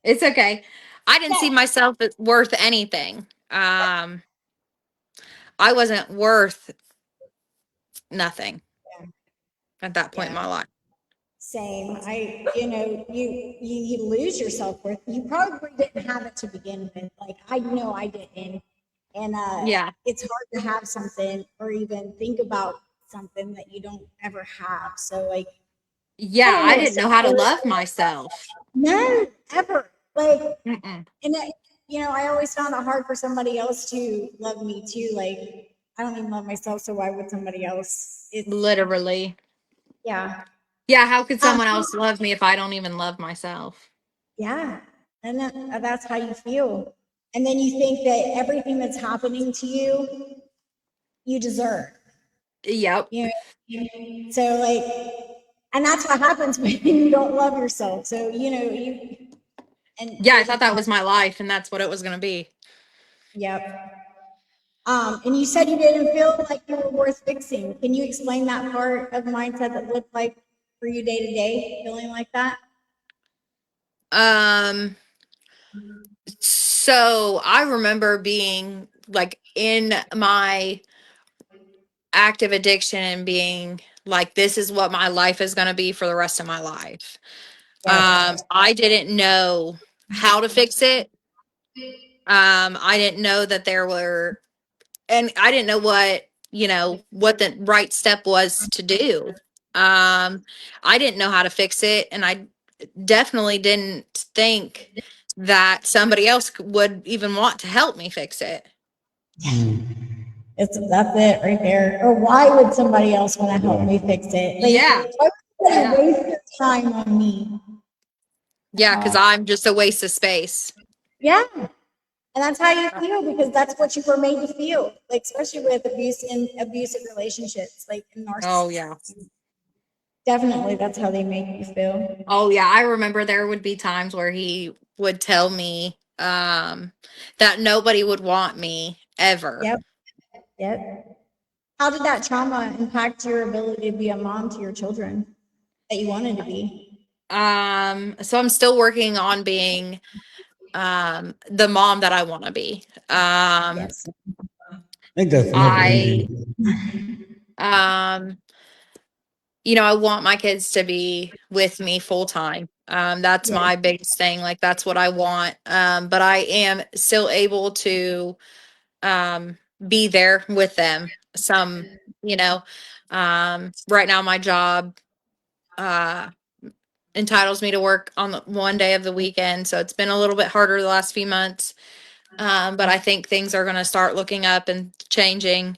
It's okay. I didn't see myself as worth anything. I wasn't worth nothing at that point in Yeah. my life. Same. You lose your self worth. You probably didn't have it to begin with. Like I know I didn't, and Yeah. it's hard to have something or even think about something that you don't ever have. So like, I Yeah, don't know I what didn't know how to self-worth. love myself. No, ever. Like, Mm-mm. and I always found it hard for somebody else to love me too. Like, I don't even love myself, so why would somebody else? Literally. Yeah. Yeah, how could Um, someone else love me if I don't even love myself? Yeah. And that's how you feel. And then you think that everything that's happening to you, you deserve. Yep. You know? So like, and that's what happens when you don't love yourself. So, and Yeah, I it thought that becomes, was my life and that's what it was going to be. yep. And you said you didn't feel like you were worth fixing. Can you explain that part of mindset that looked like for you day to day, feeling like that? Um, so I remember being like in my active addiction and being like, this is what my life is going to be for the rest of my life. Yes. I didn't know how to fix it. I didn't know that there were, and I didn't know what the right step was to do. I didn't know how to fix it, and I definitely didn't think that somebody else would even want to help me fix it. That's it right there. Or why would somebody else want to help me fix it? Like, Yeah. why would Yeah. they waste their time on me? Yeah, because I'm just a waste of space. Yeah. And that's how you feel because that's what you were made to feel. Like, especially with abuse and abusive relationships, like Oh, narcissists. yeah. Definitely, that's how they make you feel. Oh, yeah. I remember there would be times where he would tell me that nobody would want me ever. Yep. Yep. How did that trauma impact your ability to be a mom to your children that you wanted to be? So I'm still working on being the mom that I want to be. Yes. I think that's never I ending. um I want my kids to be with me full time. That's Yes. my biggest thing. Like that's what I want. But I am still able to be there with them. You know, right now my job uh entitles me to work on the one day of the weekend, so it's been a little bit harder the last few months. But I think things are going to start looking up and changing.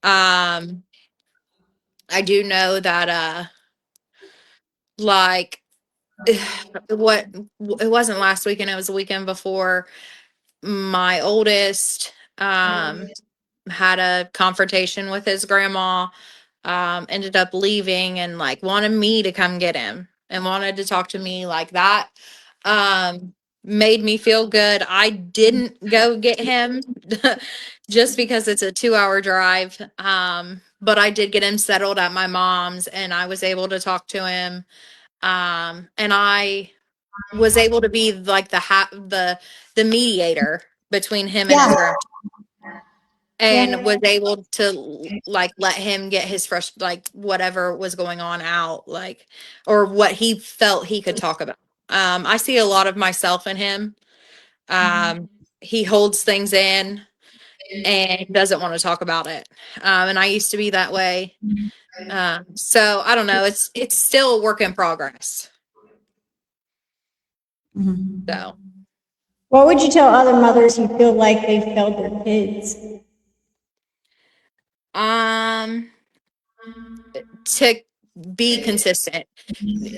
Um, I do know that like what it wasn't last weekend, it was the weekend before. My oldest had a confrontation with his grandma, ended up leaving and like wanted me to come get him and wanted to talk to me like that. Um, Made me feel good. I didn't go get him just because it's a 2-hour drive. But I did get him settled at my mom's and I was able to talk to him. And I was able to be like the mediator between him and his Yeah. grandma and was Yeah. able to like let him get his fresh like whatever was going on out, like, or what he felt he could talk about. I see a lot of myself in him. He holds things in and doesn't want to talk about it. And I used to be that way. So I don't know, it's still a work in progress. So What would you tell other mothers who feel like they failed their kids? um to be consistent,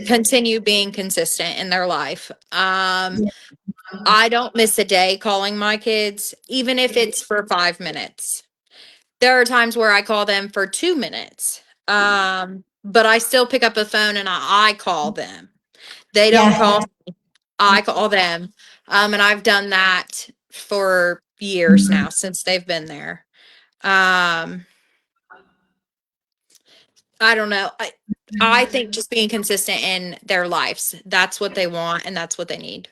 continue being consistent in their life. I don't miss a day calling my kids, even if it's for 5 minutes. There are times where I call them for 2 minutes. but I still pick up the phone and I call them. They don't Yeah. call me, I call them. And I've done that for years now since they've been there. Um, I don't know. I think just being consistent in their lives, that's what they want and that's what they need.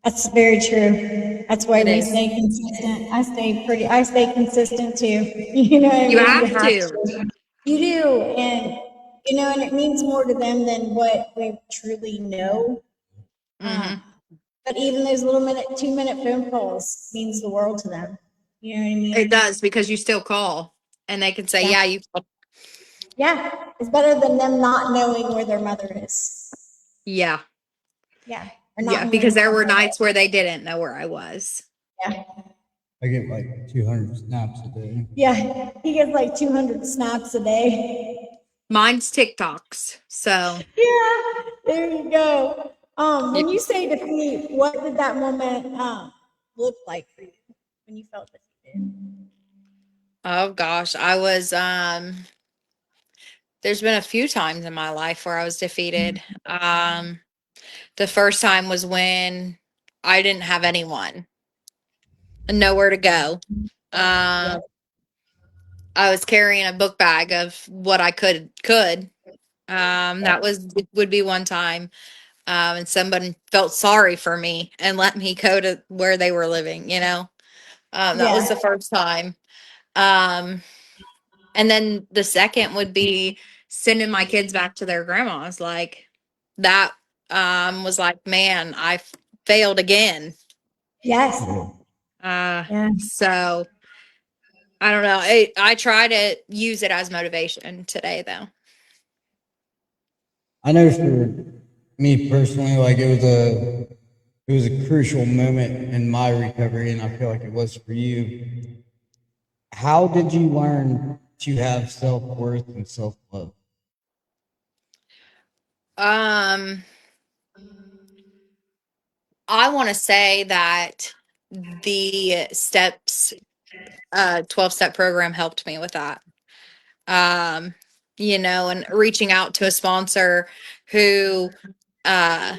That's very true. That's why It we is. stay consistent. I stay consistent too. You know what I You mean? have to. You do. And, and it means more to them than what we truly know. Hmm. But even those little 2-minute phone calls means the world to them. You know what I mean? It does because you still call and they can say, Yeah. yeah, you called. Yeah. It's better than them not knowing where their mother is. Yeah. Yeah. Or Yeah. not Because hearing there from were her. nights where they didn't know where I was. Yeah. I get like 200 snaps a day. Yeah. He gets like 200 snaps a day. Mine's TikToks. So Yeah, there you go. yeah. When you say defeat, what did that moment look like for you when you felt defeated? Oh gosh, I was there's been a few times in my life where I was defeated. The first time was when I didn't have anyone and nowhere to go. Yeah, Um I was carrying a book bag of what I could. That would be one time. And someone felt sorry for me and let me go to where they were living, you know. That was the yeah, first time. Um And then the second would be sending my kids back to their grandmas. Like that was like, man, failed again. yes, Uh yeah, so I don't know. I try to use it as motivation today though. I know for me personally, like it was a crucial moment in my recovery, and I feel like it was for you. How did you learn to have self worth and self love? Um I want to say that the steps 12-step program helped me with that. Um and reaching out to a sponsor who uh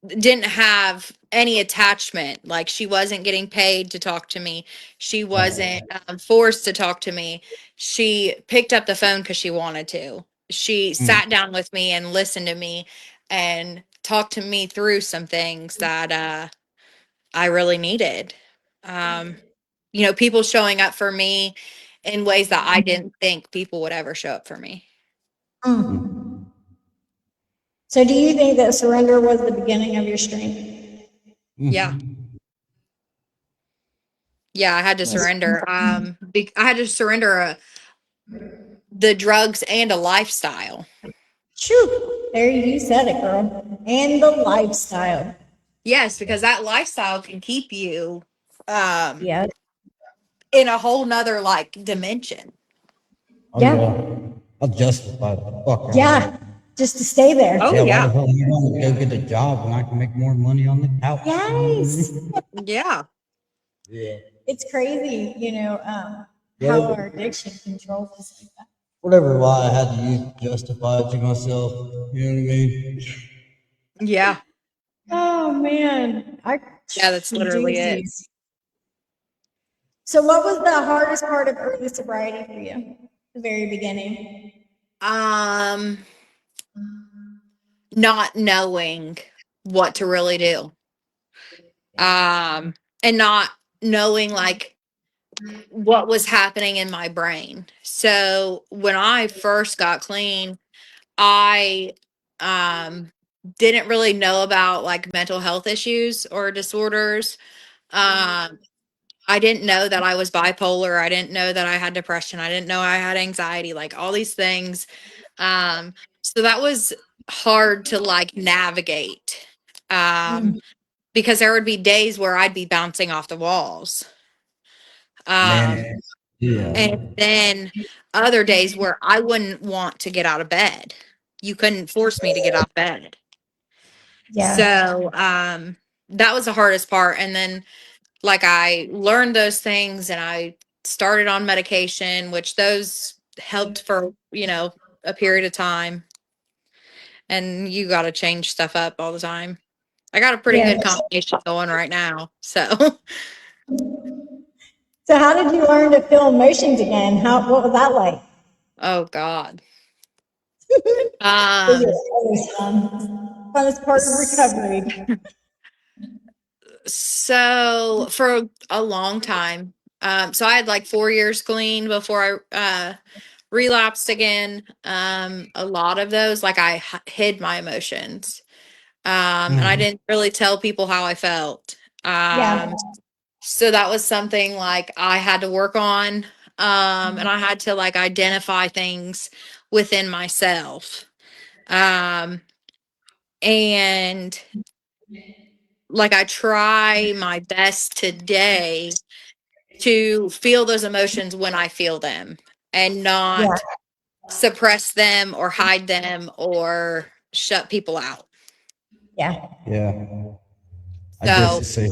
didn't have any attachment. Like she wasn't getting paid to talk to me. She wasn't forced to talk to me. She picked up the phone because she wanted to. She sat down with me and listened to me and talked to me through some things that I really needed. Um, people showing up for me in ways that I didn't think people would ever show up for me. So, do you think that surrender was the beginning of your strength? Yeah. Yeah, I had to surrender. I had to surrender the drugs and a lifestyle. Shoo, there you said it, girl. And the lifestyle. Yes, because that lifestyle can keep you um Yeah, in a whole nother like dimension. Oh yeah, yeah, I'll justify the fuck out of yeah. it. Just to stay there. Oh Yeah, why the yeah. hell do you want to go get a job when I can make more money on the couch? Yes. Yeah. Yeah. It's crazy, Yeah, how our addiction controls us like that. whatever lie I had to use to justify it to myself. You know what I mean? Yeah. Oh man, Yeah, that's literally it. doozies. So, what was the hardest part of early sobriety for you? The very beginning. Um not knowing what to really do. And not knowing like what was happening in my brain. So when I first got clean, I didn't really know about like mental health issues or disorders. Um I didn't know that I was bipolar. I didn't know that I had depression. I didn't know I had anxiety, like all these things. So that was hard to like navigate. Um Mm, because there would be days where I'd be bouncing off the walls. Um Man, yeah. and then other days where I wouldn't want to get out of bed. You couldn't force me to get out of bed. yeah, So, that was the hardest part. And then like I learned those things and I started on medication, which those helped for, a period of time. And you got to change stuff up all the time. I got a pretty Yeah. good combination going right now. So, So how did you learn to feel emotions again? What was that like? oh God. Was it Um, always fun? Funnest part of recovery. so for a long time, so I had like 4 years clean before I relapsed again. A lot of those, like I hid my emotions. And I didn't really tell people how I felt. Yeah. So that was something like I had to work on. And I had to like identify things within myself. Um, and like I try my best today to feel those emotions when I feel them and Yeah. not suppress them or hide them or shut people out. Yeah. Yeah. I guess So, to say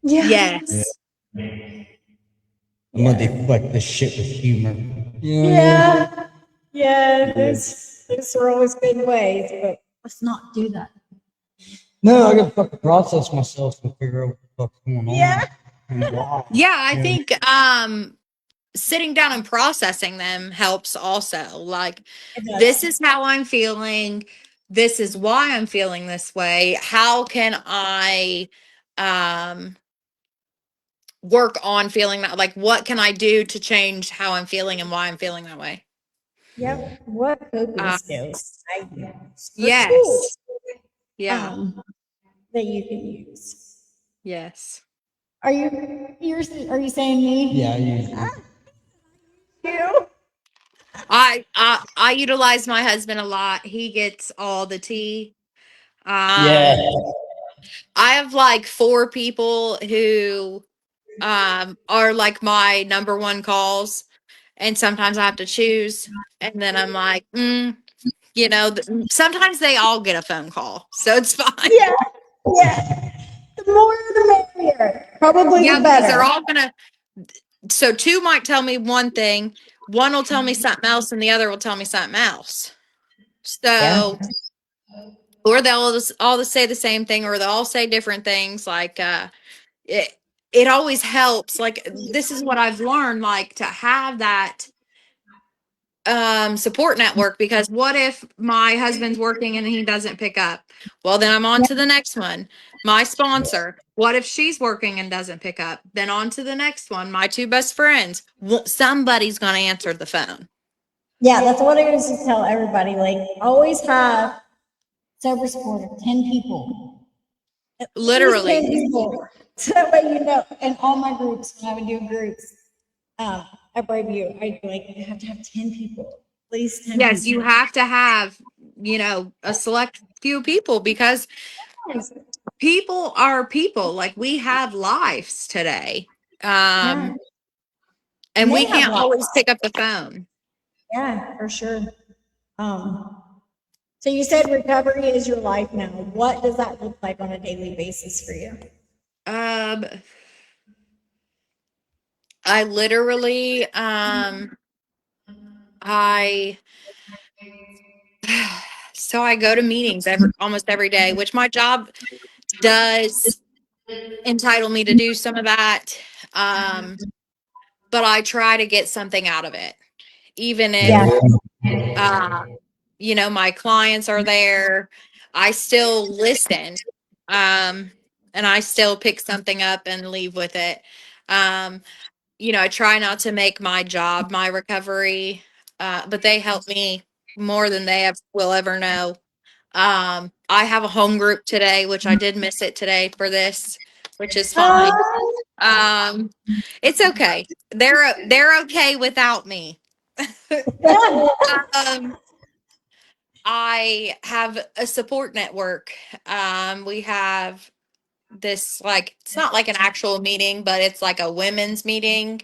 Yeah. yes. I'm gonna deflect this shit with humor. You know what I mean? Yeah. Yeah. Those are always good ways, but let's not do that. No, I gotta fucking process myself and figure out what the fuck's going on. Yeah. And why. Yeah, I think sitting down and processing them helps also. Like, It this does. is how I'm feeling. This is why I'm feeling this way. How can I work on feeling that? Like, what can I do to change how I'm feeling and why I'm feeling that way? Yep. What coping Uh, skills I use or yes. tools Yeah. that you can use. Yes. Are you saying me? Yeah, I usually. You? I utilize my husband a lot. He gets all the tea. Yeah. I have like 4 people who are like my number one calls, and sometimes I have to choose, and then I'm like, sometimes they all get a phone call, so it's fine. Yeah. Yeah. The more the merrier. Probably Yeah, the because they're better. all gonna. So 2 might tell me one thing, one will tell me something else, and the other will tell me something else. Yeah. So, or they'll just all say the same thing, or they'll all say different things. Like, it it always helps. Like, this is what I've learned, like to have that support network, because what if my husband's working and he doesn't pick up? Well, then I'm on to the next one. My sponsor, what if she's working and doesn't pick up? Then on to the next one. My 2 best friends. Somebody's going to answer the phone. Yeah, that's what I used to tell everybody. Like, always have sober support of 10 people. At least 10 Literally. people. So that way you know. And all my groups, when I would do groups, at Brightview, I'd be like, you have to have 10 people. At least 10 Yes, you people. have to have, a select few people, because people are people. Like, we have lives today. Yeah. And And we they have can't always lives. pick up the phone. Yeah, for sure. Um, so you said recovery is your life now. What does that look like on a daily basis for you? Um, I literally, I, so I go to meetings almost every day, which my job does entitle me to do some of that. Um, but I try to get something out of it, even Yeah. if, uh, my clients are there. I still listen, and I still pick something up and leave with it. Um, I try not to make my job my recovery, but they help me more than will ever know. I have a home group today, which I did miss it today for this, which is fine. Um, it's okay. They're okay without me. um, I have a support network. We have this, like, it's not like an actual meeting, but it's like a women's meeting.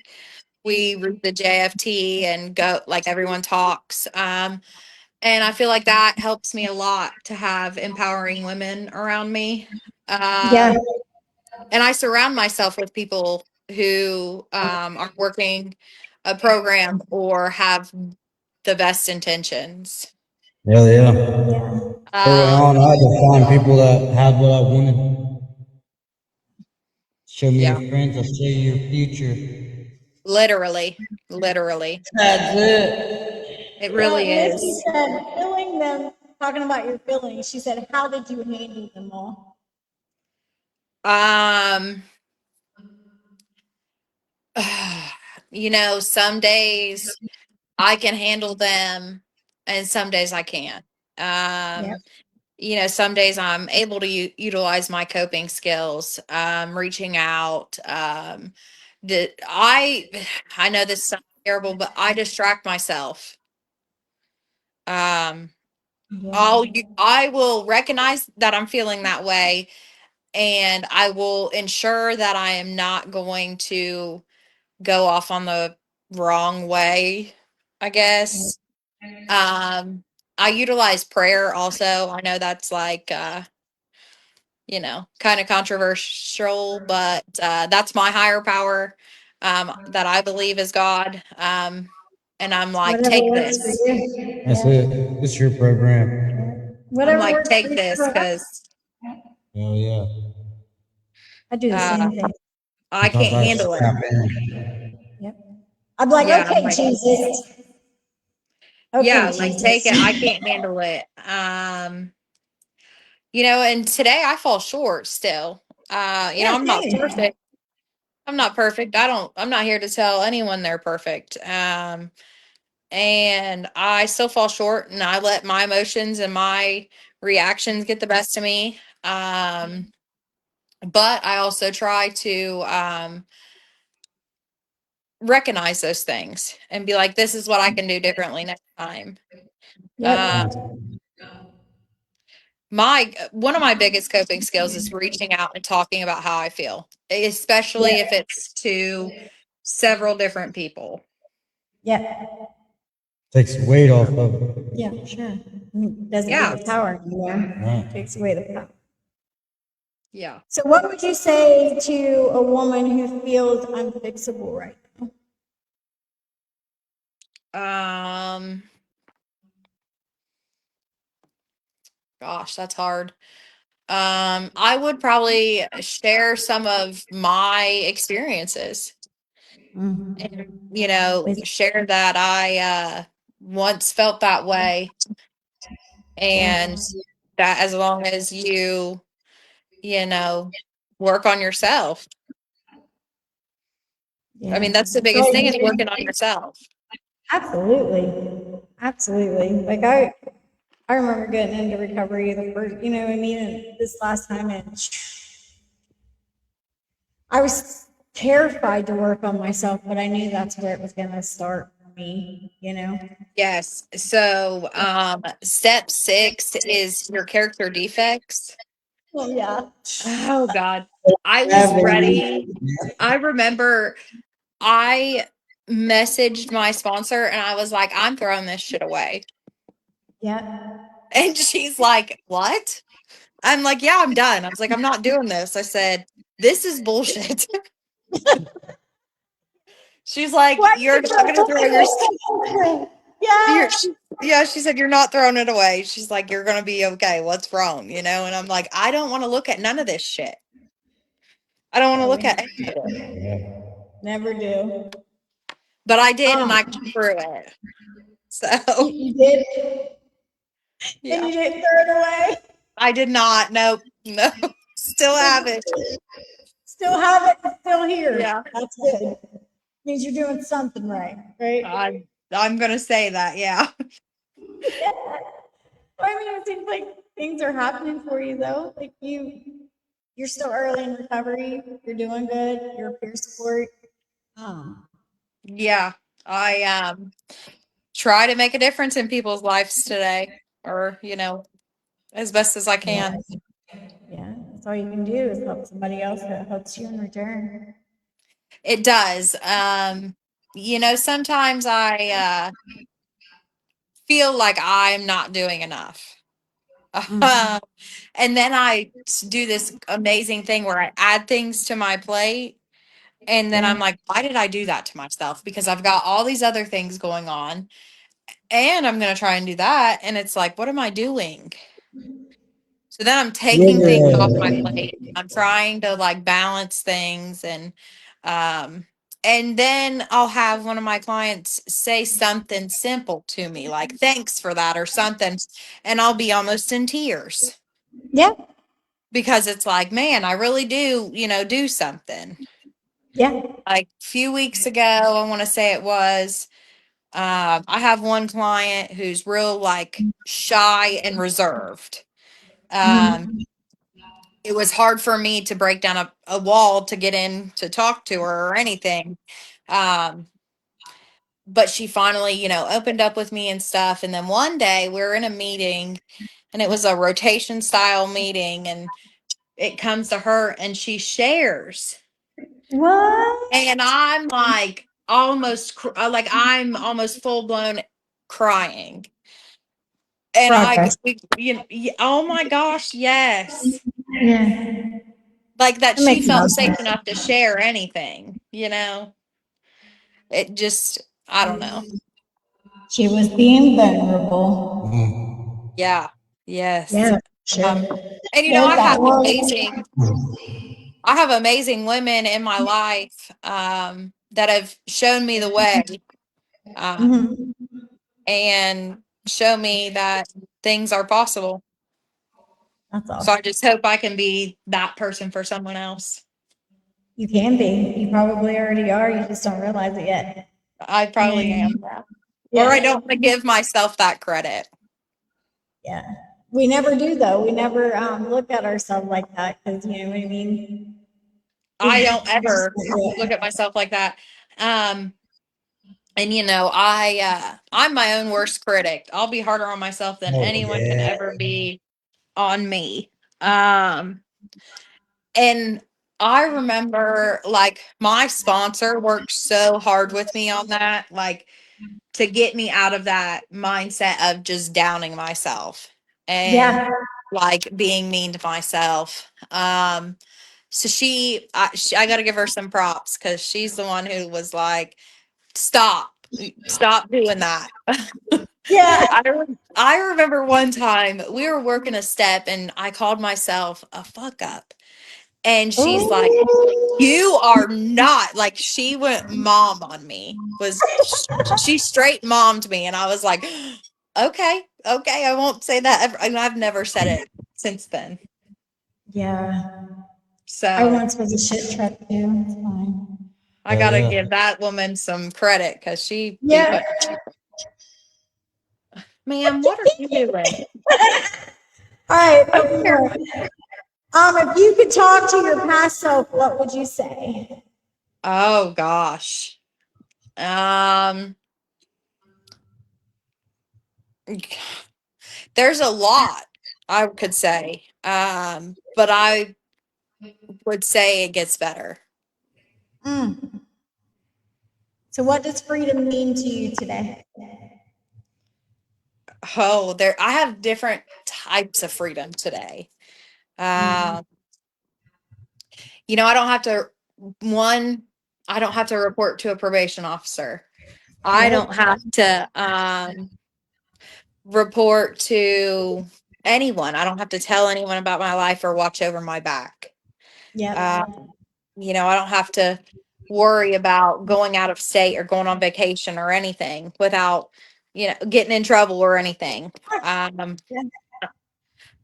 We read the JFT and go, like, everyone talks. And I feel like that helps me a lot to have empowering women around me. Yeah. And I surround myself with people who are working a program or have the best intentions. Hell yeah. Early Um, on, I had to find people that had what I wanted. Show me yeah, your friends, I'll show you your future. literally. That's it. It Well, really Missy is. said, feeling them, talking about your feelings, she said, how did you handle them all? Um, some days I can handle them and some days I can't. Yep. Some days I'm able to utilize my coping skills, reaching out. I know this sounds terrible, but I distract myself. Um, Yeah. I will recognize that I'm feeling that way, and I will ensure that I am not going to go off on the wrong way, I guess. I utilize prayer also. I know that's like kind of controversial, but that's my higher power that I believe is God. And I'm like, Whatever take works for this. you. That's it. It's your program. I'm Whatever like, works for take you. this because Hell yeah. I do the uh, same thing. I Sometimes can't I just handle it. tap in. Yep. I'm like, Yeah, I'm okay, like, Jesus. Okay, yeah, like take it. Jesus. I can't handle it. And today I fall short still. Yeah, I'm not same. perfect. I'm not perfect. I'm not here to tell anyone they're perfect. And I still fall short and I let my emotions and my reactions get the best of me. But I also try to recognize those things and be like, this is what I can do differently next time. Uh, Yep. my one of my biggest coping skills is reaching out and talking about how I feel, especially if Yep. it's to several different people. Yep. Takes weight off of it. Yeah, sure. I mean, doesn't give Yeah. it power anymore. Right. Takes away the power. Yeah. So, what would you say to a woman who feels unfixable right now? Gosh, that's hard. I would probably share some of my experiences and, share that I once felt that way, and that as long as you know, work on yourself. I Yeah. mean, that's the biggest thing is working on yourself. Absolutely. Absolutely. Like I remember getting into recovery the first, you know what I mean? And this last time, and I was terrified to work on myself, but I knew that's where it was going to start for me, you know? Yes. So, step 6 is your character defects. Well, yeah. Oh God. I Yeah, was baby. ready. I remember I messaged my sponsor and I was like, I'm throwing this shit away. Yeah. And she's like, what? I'm like, yeah, I'm done. I was like, I'm not doing this. I said, this is bullshit. She's like, Why you're did not going to throw your, you Yeah. yeah, she said, you're not throwing it away. She's like, you're going to be okay. What's wrong? And I'm like, I don't want to look at none of this shit. I don't want to Yeah, look we at any of it. never do. But I did, and Um, I got through it. So, you did, and yeah, you didn't throw it away. I did not. Nope. No, still have it. Still have it, it's still here. Yeah. That's good. Means you're doing something right, right? I'm gonna say that, yeah. I mean, it seems like things are happening for you though. Like you're still early in recovery. You're doing good. Your peer support. Um, Yeah. I try to make a difference in people's lives today, or, as best as I yeah, can. yeah. That's all you can do is help somebody else that helps you in return. It does. Sometimes I feel like I'm not doing enough. Mhm. And then I do this amazing thing where I add things to my plate And then I'm like, why did I do that to myself? Because I've got all these other things going on and I'm going to try and do that. And it's like, what am I doing? So then I'm taking things off my plate. I'm trying to like balance things um and then I'll have one of my clients say something simple to me like thanks for that or something and I'll be almost in tears Yeah. because it's like, man, I really do, do something. Yeah. Like a few weeks ago, I want to say it was, I have one client who's real like shy and reserved. Um, Mhm. it was hard for me to break down a wall to get in to talk to her or anything. Um, but she finally, opened up with me and stuff. And then one day we were in a meeting and it was a rotation style meeting and it comes to her and she shares. What? And I'm like like I'm almost full blown crying. And Progress. oh my gosh, yes. Yeah. Like that It she makes no felt safe sense. enough to share anything. It just, I don't know. She was being vulnerable. Yeah. Yes. Yeah, sure. Um, and There's that one. I have amazing women in my life that have shown me the way um, Mhm. and show me that things are possible. That's So I awesome. just hope I can be that person for someone else. You can be. You probably already are. You just don't realize it yet. I probably am. And Yeah. Or I yeah, don't want to give myself that credit. yeah. We never do though. We never look at ourselves like that because you know what I mean. I don't We just ever don't do look it. at myself like that. Um, and I'm my own worst critic. I'll be harder on myself than Oh anyone can yeah. ever be on me. Um, and I remember like my sponsor worked so hard with me on that, like to get me out of that mindset of just downing myself and Yeah. like being mean to myself. So I got to give her some props because she's the one who was like, stop doing that. Yeah. I remember one time we were working a step and I called myself a fuck up. And she's like, Ooh. you are not like she went mom on me. She straight mommed me and I was like, okay, I won't say that ever. And I've never said it since then. Yeah. I So once was a shit truck too. It's fine. I Oh gotta yeah. give that woman some credit because she be Yeah. put, ma'am, what are you doing? All right. Come One here. more. If you could talk to your past self, what would you say? Oh gosh. Um there's a lot I could say. But I would say it gets better. Mm. So, what does freedom mean to you today? Oh, I have different types of freedom today. Mm. Um, I don't have to one, I don't have to report to a probation officer. I Yep. don't have to report to anyone. I don't have to tell anyone about my life or watch over my back. Yep. Uh, I don't have to worry about going out of state or going on vacation or anything without, getting in trouble or anything. Um, Yeah.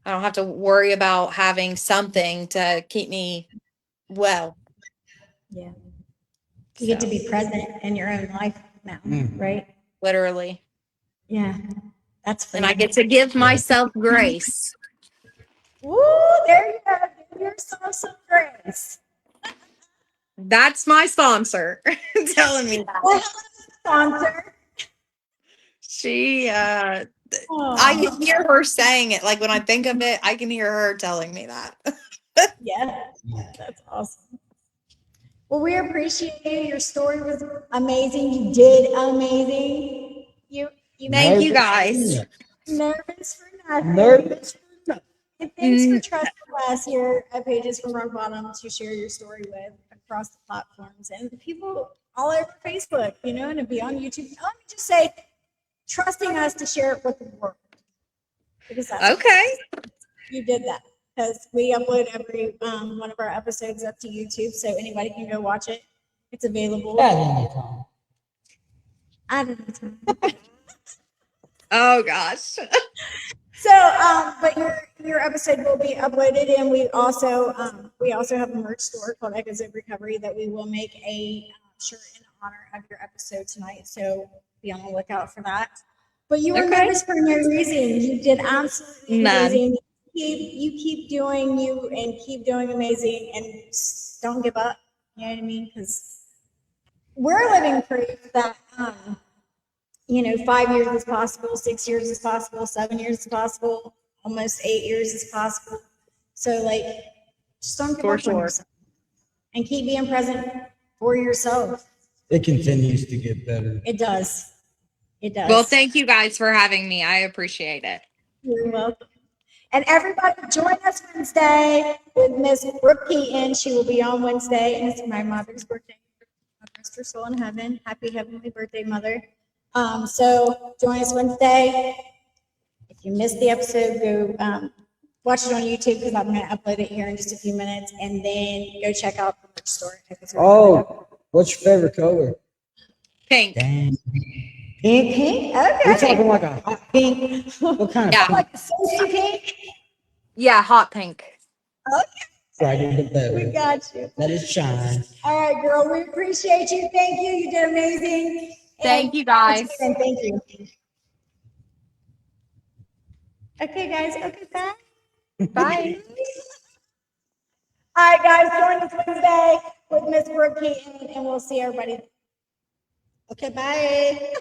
I don't have to worry about having something to keep me well. Yeah. You get to So be present in your own life now, right? literally, Yeah. That's and I freedom. get to give myself grace. Woo, there you go. Give yourself some grace. That's my sponsor telling me that. Well, sponsor. I Oh, can hear her saying it. Like when I think of it, I can hear her telling me that. yeah. That's awesome. Well, we appreciate you. Your story was amazing. You did amazing. You made Thank you Nervous. guys. nervous for nothing. Nervous. And thanks for Mm, trusting us here at Pages from Rock Bottom to share your story with. across the platforms and the people all over Facebook, you know, and to be on YouTube. Let me just say, trusting us to share it with the world. Because that's Okay. you did that. Because we upload every one of our episodes up to YouTube, so anybody can go watch it. It's available. At any time. I don't know. Oh gosh. So, but your episode will be uploaded, and we also have a merch store called Echoes of Recovery that we will make a shirt in honor of your episode tonight. So be on the lookout for that. But you were Okay. nervous for no reason. You did absolutely None. amazing. You keep doing you and keep doing amazing, and just don't give up. You know what I mean? Because we're living proof that 5 years is possible, 6 years is possible, 7 years is possible, almost 8 years is possible. So just don't give For up on sure. yourself and keep being present for yourself. It continues to get better. It does. It does. Well, thank you guys for having me. I appreciate it. You're welcome. And everybody, join us Wednesday with Miss Brooke Keaton. She will be on Wednesday, and it's my mother's birthday. Rest her soul in heaven. Happy heavenly birthday, Mother. So join us Wednesday. If you missed the episode, go watch it on YouTube because I'm going to upload it here in just a few minutes, and then go check out the merch store. Oh, what's your favorite color? Pink. Dang. Pink. We're Okay. talking like a hot pink. What kind of Yeah. pink? Like a safety pink. Yeah, hot pink. Okay. Brighter the better. We got you. Let it shine. All right, girl. We appreciate you. Thank you. You did amazing. Thank you guys. And thank you. Okay, guys. Okay, bye. Bye. All right, guys. Join us Wednesday with Miss Brooke Keaton, and we'll see everybody. Okay, bye.